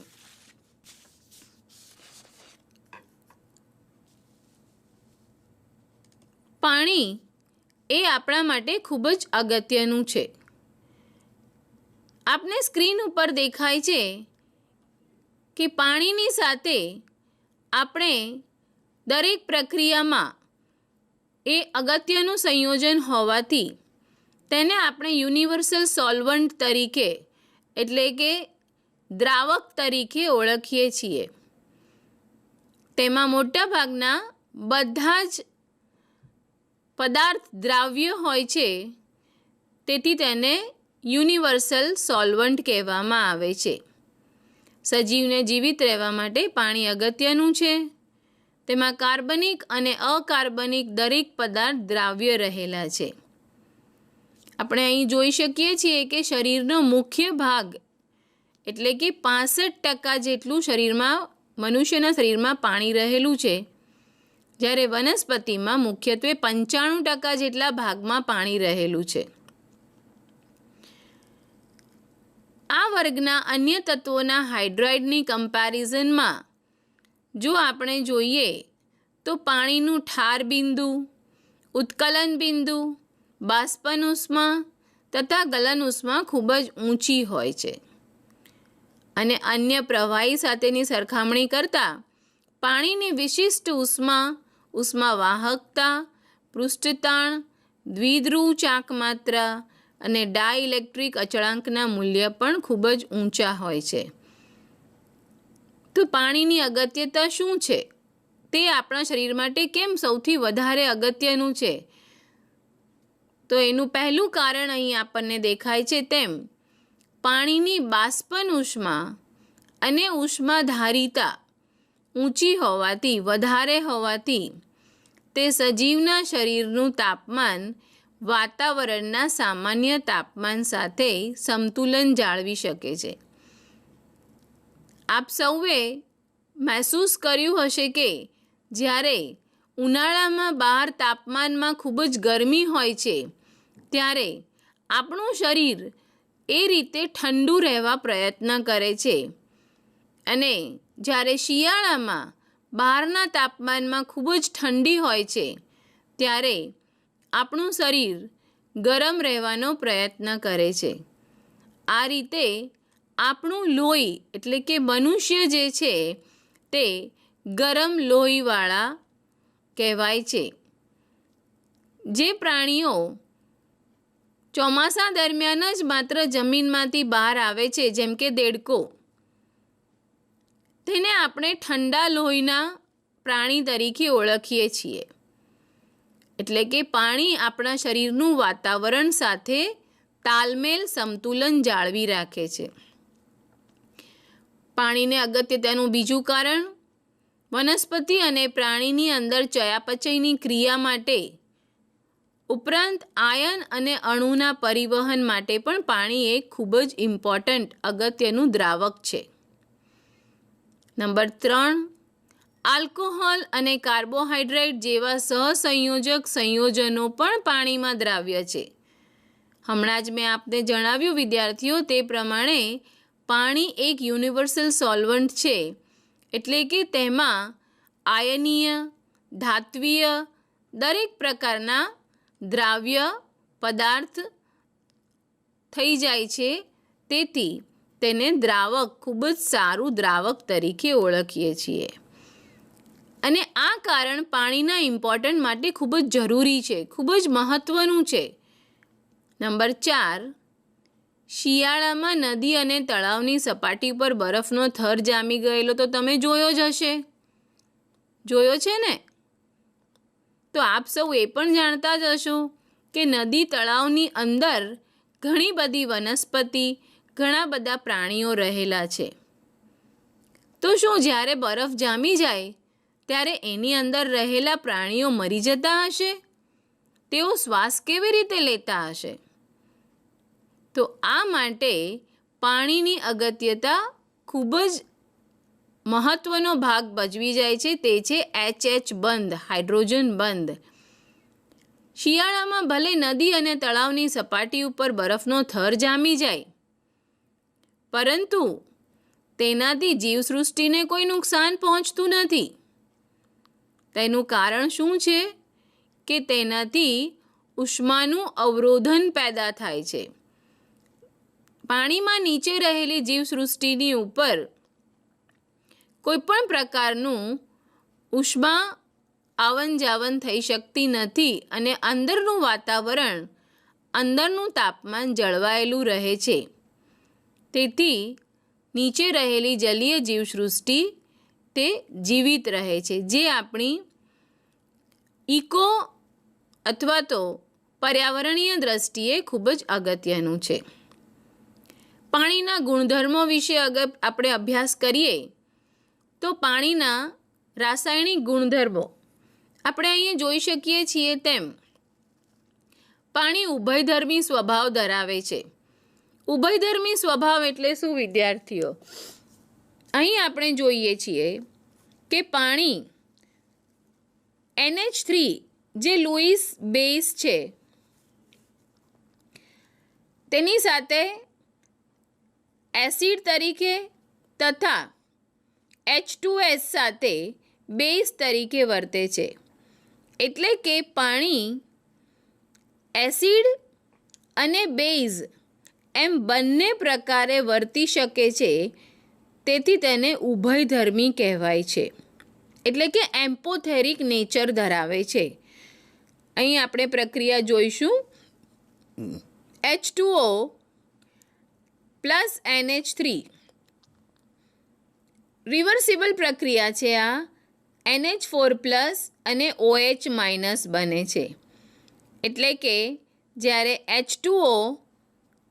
પાણી એ આપણા માટે ખૂબ જ અગત્યનું છે. આપને સ્ક્રીન ઉપર દેખાય છે કે પાણીની સાથે આપણે દરેક પ્રક્રિયામાં એ અગત્યનું સંયોજન હોવાથી તેને આપણે યુનિવર્સલ સોલ્વન્ટ તરીકે એટલે કે દ્રાવક તરીકે ઓળખીએ છીએ. તેમાં મોટાભાગના બધા જ પદાર્થ દ્રાવ્ય હોય છે, તેથી તેને યુનિવર્સલ સોલ્વન્ટ કહેવામાં આવે છે. સજીવને જીવિત રહેવા માટે પાણી અગત્યનું છે. તેમાં કાર્બનિક અને અકાર્બનિક દરેક પદાર્થ દ્રાવ્ય રહેલા છે. આપણે અહીં જોઈ શકીએ છીએ કે શરીરનો મુખ્ય ભાગ એટલે કે 65% જેટલું મનુષ્યના શરીરમાં પાણી રહેલું છે, જ્યારે વનસ્પતિમાં મુખ્યત્વે 95% જેટલા ભાગમાં પાણી રહેલું છે. આ વર્ગના અન્ય તત્વોના હાઇડ્રાઇડની કમ્પેરિઝનમાં જો આપણે જોઈએ તો પાણીનું ઠાર બિંદુ, ઉત્કલન બિંદુ, બાષ્પન ઉષ્મા તથા ગલન ઉષ્મા ખૂબ જ ઊંચી હોય છે અને અન્ય પ્રવાહી સાથેની સરખામણી કરતાં પાણીની વિશિષ્ટ ઉષ્મા વાહકતા, પૃષ્ઠતાણ, દ્વિધ્રુવ ચાકમાત્રા અને ડાઇલેક્ટ્રિક અચળાંકના મૂલ્ય પણ ખૂબ જ ઊંચા હોય છે. તો પાણીની અગત્યતા શું છે? તે આપણા શરીર માટે કેમ સૌથી વધારે અગત્યનું છે? તો એનું પહેલું કારણ અહીં આપણને દેખાય છે તેમ પાણીની બાષ્પન ઉષ્મા અને ઉષ્માધારિતા ઊંચી હોવાથી, વધારે હોવાથી તે સજીવના શરીરનું તાપમાન વાતાવરણના સામાન્ય તાપમાન સાથે સંતુલન જાળવી શકે છે. આપ સૌએ મહેસૂસ કર્યું હશે કે જ્યારે ઉનાળામાં બહાર તાપમાનમાં ખૂબ જ ગરમી હોય છે, ત્યારે આપણું શરીર એ રીતે ઠંડુ રહેવા પ્રયત્ન કરે છે અને જ્યારે શિયાળામાં બહારના તાપમાનમાં ખૂબ જ ઠંડી હોય છે, ત્યારે આપણું શરીર ગરમ રહેવાનો પ્રયત્ન કરે છે. આ રીતે આપણું લોહી એટલે કે મનુષ્ય જે છે તે ગરમ લોહીવાળા કહેવાય છે. જે પ્રાણીઓ ચોમાસા દરમિયાન જ માત્ર જમીનમાંથી બહાર આવે છે, જેમ કે દેડકો, તેને આપણે ઠંડા લોહીના પ્રાણી તરીકે ઓળખીએ છીએ. એટલે કે પાણી આપણા શરીરનું વાતાવરણ સાથે તાલમેલ, સંતુલન જાળવી રાખે છે. પાણીને અગત્યતાનું બીજું કારણ વનસ્પતિ અને પ્રાણીની અંદર ચયાપચયની ક્રિયા માટે ઉપરાંત આયન અને અણુના પરિવહન માટે પણ પાણી એક ખૂબ જ ઇમ્પોર્ટન્ટ અગત્યનું દ્રાવક છે. નંબર 3, આલ્કોહોલ અને કાર્બોહાઈડ્રેટ જેવા સહસંયોજક સંયોજનો પણ પાણીમાં દ્રાવ્ય છે. હમણાં જ મેં આપને જણાવ્યું વિદ્યાર્થીઓ તે પ્રમાણે પાણી એક યુનિવર્સલ સોલ્વન્ટ છે, એટલે કે તેમાં આયનીય, ધાત્વીય દરેક પ્રકારના દ્રાવ્ય પદાર્થ થઈ જાય છે. તેથી તેને દ્રાવક, ખૂબ જ સારું દ્રાવક તરીકે ઓળખીએ છીએ અને આ કારણ પાણીના ઇમ્પોર્ટન્ટ માટે ખૂબ જ જરૂરી છે, ખૂબ જ મહત્ત્વનું છે. નંબર 4, શિયાળામાં નદી અને તળાવની સપાટી પર બરફનો થર જામી ગયેલો તો તમે જોયો જ હશે, જોયો છે ને? તો આપ સૌ એ પણ જાણતા જ હશો કે નદી તળાવની અંદર ઘણી બધી વનસ્પતિ, ઘણા બધા પ્રાણીઓ રહેલા છે. તો શું જ્યારે બરફ જામી જાય ત્યારે એની અંદર રહેલા પ્રાણીઓ મરી જતા હશે? તેઓ શ્વાસ કેવી રીતે લેતા હશે? તો આ માટે પાણીની અગત્યતા ખૂબ જ મહત્ત્વનો ભાગ ભજવી જાય છે. તે છે HH બંધ, હાઇડ્રોજન બંધ. શિયાળામાં ભલે નદી અને તળાવની સપાટી ઉપર બરફનો થર જામી જાય, પરંતુ તેનાથી જીવસૃષ્ટિને કોઈ નુકસાન પહોંચતું નથી. તેનું કારણ શું છે કે તેનાથી ઉષ્માનું અવરોધન પેદા થાય છે. પાણીમાં નીચે રહેલી જીવસૃષ્ટિની ઉપર કોઈપણ પ્રકારનું ઉષ્મા આવન જાવન થઈ શકતી નથી અને અંદરનું વાતાવરણ, અંદરનું તાપમાન જળવાયેલું રહે છે. તેથી નીચે રહેલી જલીય જીવસૃષ્ટિ તે જીવિત રહે છે, જે આપણી ઇકો અથવા તો પર્યાવરણીય દ્રષ્ટિએ ખૂબ જ અગત્યનું છે. પાણીના ગુણધર્મો વિશે અગર આપણે અભ્યાસ કરીએ તો પાણીના રાસાયણિક ગુણધર્મો આપણે અહીંયા જોઈ શકીએ છીએ તેમ પાણી ઉભયધર્મી સ્વભાવ ધરાવે છે. ઉભયધર્મી સ્વભાવ એટલે શું વિદ્યાર્થીઓ? અહીં આપણે જોઈએ છીએ કે પાણી NH3 જે લુઈસ બેઝ છે તેની સાથે એસિડ તરીકે તથા H2S સાથે બેઝ તરીકે વર્તે છે. એટલે કે પાણી એસિડ અને બેઝ એમ બંને પ્રકારે વર્તી શકે છે. તેથી તેને ઉભયધર્મી કહેવાય છે, એટલે કે એમ્પોથેરિક નેચર ધરાવે છે. અહીં આપણે પ્રક્રિયા જોઈશું. H2O પ્લસ NH3 રિવર્સિબલ પ્રક્રિયા છે. આ NH4 પ્લસ અને OH માઇનસ બને છે. એટલે કે જ્યારે H2O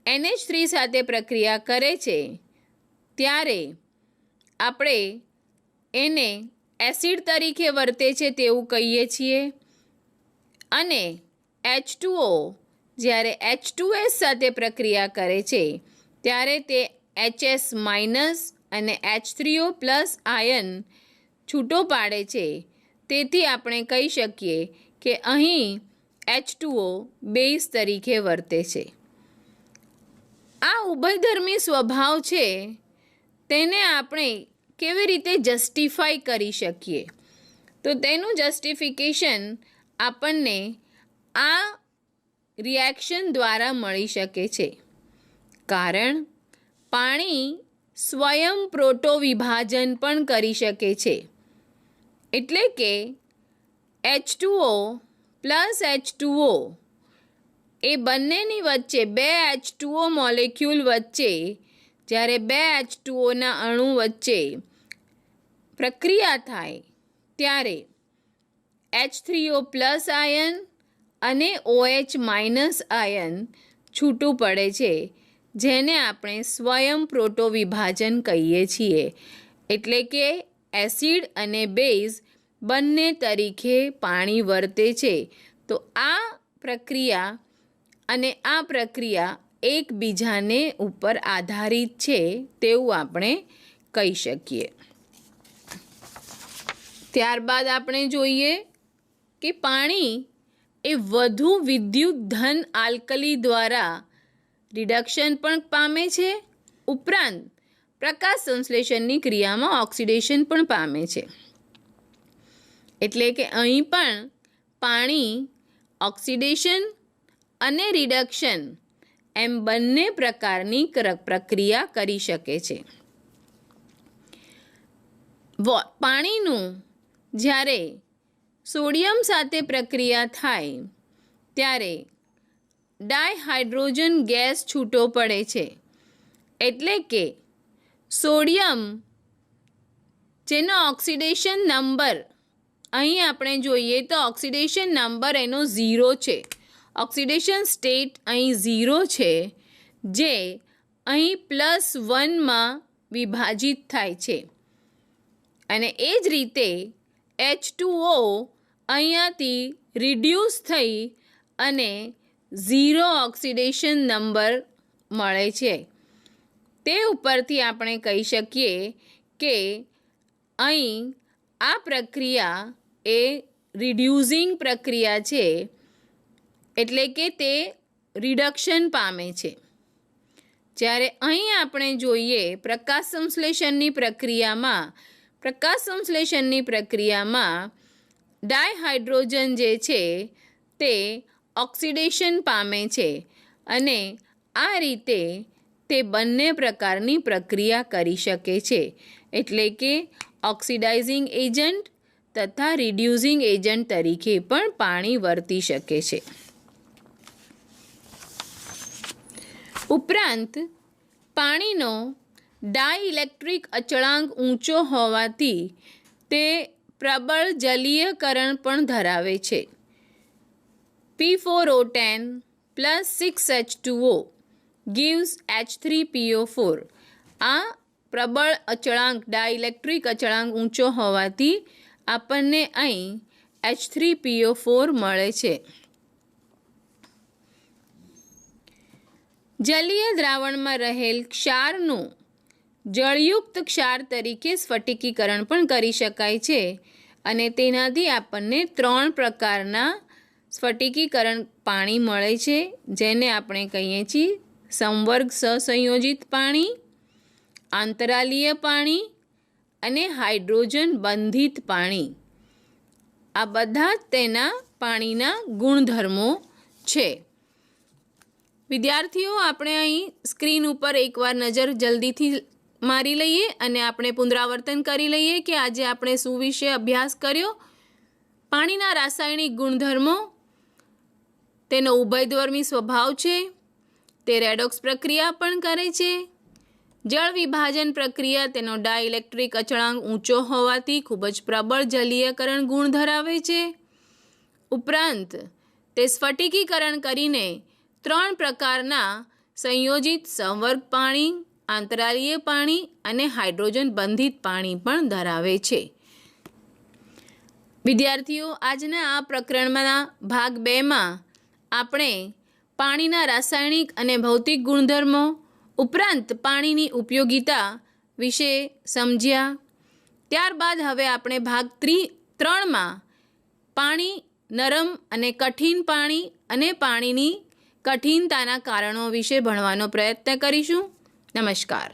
NH3 સાથે પ્રક્રિયા કરે છે ત્યારે આપણે એને એસિડ તરીકે વર્તે છે તેવું કહીએ છીએ, અને H2O જ્યારે H2S સાથે પ્રક્રિયા કરે છે ત્યારે તે HS માઇનસ અને H3O પ્લસ આયન છૂટો પાડે છે. તેથી આપણે કહી શકીએ કે અહીં H2O બેઝ તરીકે વર્તે છે. આ ઉભયધર્મી સ્વભાવ છે તેને આપણે કેવી રીતે જસ્ટિફાઈ કરી શકીએ? તો તેનું જસ્ટિફિકેશન આપણને આ રિએક્શન દ્વારા મળી શકે છે. કારણ પાણી સ્વયં પ્રોટો વિભાજન પણ કરી શકે છે. એટલે કે H2O પ્લસ H2O એ બંનેની વચ્ચે બે H2O મોલેક્યુલ વચ્ચે જ્યારે બે H2Oના અણુ વચ્ચે પ્રક્રિયા થાય ત્યારે H3O પ્લસ આયન અને OH માઇનસ આયન છૂટું પડે છે, જેને આપણે સ્વયં પ્રોટો વિભાજન કહીએ છીએ. એટલે કે એસિડ અને બેઝ બંને તરીકે પાણી વર્તે છે. તો આ પ્રક્રિયા અને આ પ્રક્રિયા એકબીજાને ઉપર આધારિત છે તેવું આપણે કહી શકીએ. ત્યારબાદ આપણે જોઈએ કે પાણી એ વધુ વિદ્યુત ધન આલ્કલી દ્વારા રિડક્શન પણ પામે છે, ઉપરાંત પ્રકાશ સંશ્લેષણની ક્રિયામાં ઓક્સિડેશન પણ પામે છે. એટલે કે અહીં પણ પાણી ઓક્સિડેશન અને રિડક્શન એમ બંને પ્રકારની પ્રક્રિયા કરી શકે છે. પાણીનું જ્યારે સોડિયમ સાથે પ્રક્રિયા થાય ત્યારે ડાયહાઇડ્રોજન ગેસ છૂટો પડે છે. એટલે કે સોડિયમ જેનો ઓક્સિડેશન નંબર અહીં આપણે જોઈએ તો ઓક્સિડેશન નંબર એનો 0 છે. ઓક્સિડેશન સ્ટેટ અહીં 0 છે, જે અહીં +1માં વિભાજિત થાય છે. અને એ જ રીતે H2O અહીંયાથી રિડ્યુસ થઈ અને 0 ઓક્સિડેશન નંબર મળે છે. તે ઉપરથી આપણે કહી શકીએ કે અહીં આ પ્રક્રિયા એ રિડ્યુસિંગ પ્રક્રિયા છે, એટલે કે તે રિડક્શન પામે છે. જ્યારે અહીં આપણે જોઈએ પ્રકાશ સંશ્લેષણની પ્રક્રિયામાં ડાયહાઇડ્રોજન જે છે તે ઓક્સિડેશન પામે છે, અને આ રીતે તે બંને પ્રકારની પ્રક્રિયા કરી શકે છે. એટલે કે ઓક્સિડાઇઝિંગ એજન્ટ તથા રિડ્યુસિંગ એજન્ટ તરીકે પણ પાણી વર્તી શકે છે. ઉપરાંત પાણીનો ડાઇલેક્ટ્રિક અચળાંક ઊંચો હોવાથી તે પ્રબળ જલીયકરણ પણ ધરાવે છે. P4O10 plus 6H2O gives H3PO4. આ પ્રબળ અચળાંક ડાઇલેક્ટ્રિક અચળાંક ઊંચો હોવાથી આપણને અહીં H3PO4 મળે છે. જલીય દ્રાવણમાં રહેલ ક્ષારનું જળયુક્ત ક્ષાર તરીકે સ્ફટિકીકરણ પણ કરી શકાય છે અને તેનાથી આપણને 3 પ્રકારના સ્ફટિકીકરણ પાણી મળે છે, જેને આપણે કહીએ છીએ સંવર્ગ સહસંયોજિત પાણી, આંતરાલીય પાણી અને હાઇડ્રોજન બંધિત પાણી. આ બધા જ તેના પાણીના ગુણધર્મો છે. વિદ્યાર્થીઓ, આપણે અહીં સ્ક્રીન ઉપર એકવાર નજર જલ્દીથી મારી લઈએ અને આપણે પુનરાવર્તન કરી લઈએ કે આજે આપણે શું વિશે અભ્યાસ કર્યો. પાણીના રાસાયણિક ગુણધર્મો, તેનો ઉભયધર્મી સ્વભાવ છે, તે રેડોક્સ પ્રક્રિયા પણ કરે છે, જળ વિભાજન પ્રક્રિયા, તેનો ડાઇલેક્ટ્રિક અચળાંક ઊંચો હોવાથી ખૂબ જ પ્રબળ જલીયકરણ ગુણ ધરાવે છે. ઉપરાંત તે સ્ફટિકીકરણ કરીને 3 પ્રકારના સંયોજિત સંવર્ગ પાણી, આંતરાલીય પાણી અને હાઇડ્રોજન બંધિત પાણી પણ ધરાવે છે. વિદ્યાર્થીઓ, આજના આ પ્રકરણના ભાગ 2માં આપણે પાણીના રાસાયણિક અને ભૌતિક ગુણધર્મો ઉપરાંત પાણીની ઉપયોગિતા વિશે સમજ્યા. ત્યારબાદ હવે આપણે ભાગ 3માં પાણી, નરમ અને કઠિન પાણી અને પાણીની કઠિનતાના કારણો વિશે ભણવાનો પ્રયત્ન કરીશું. નમસ્કાર.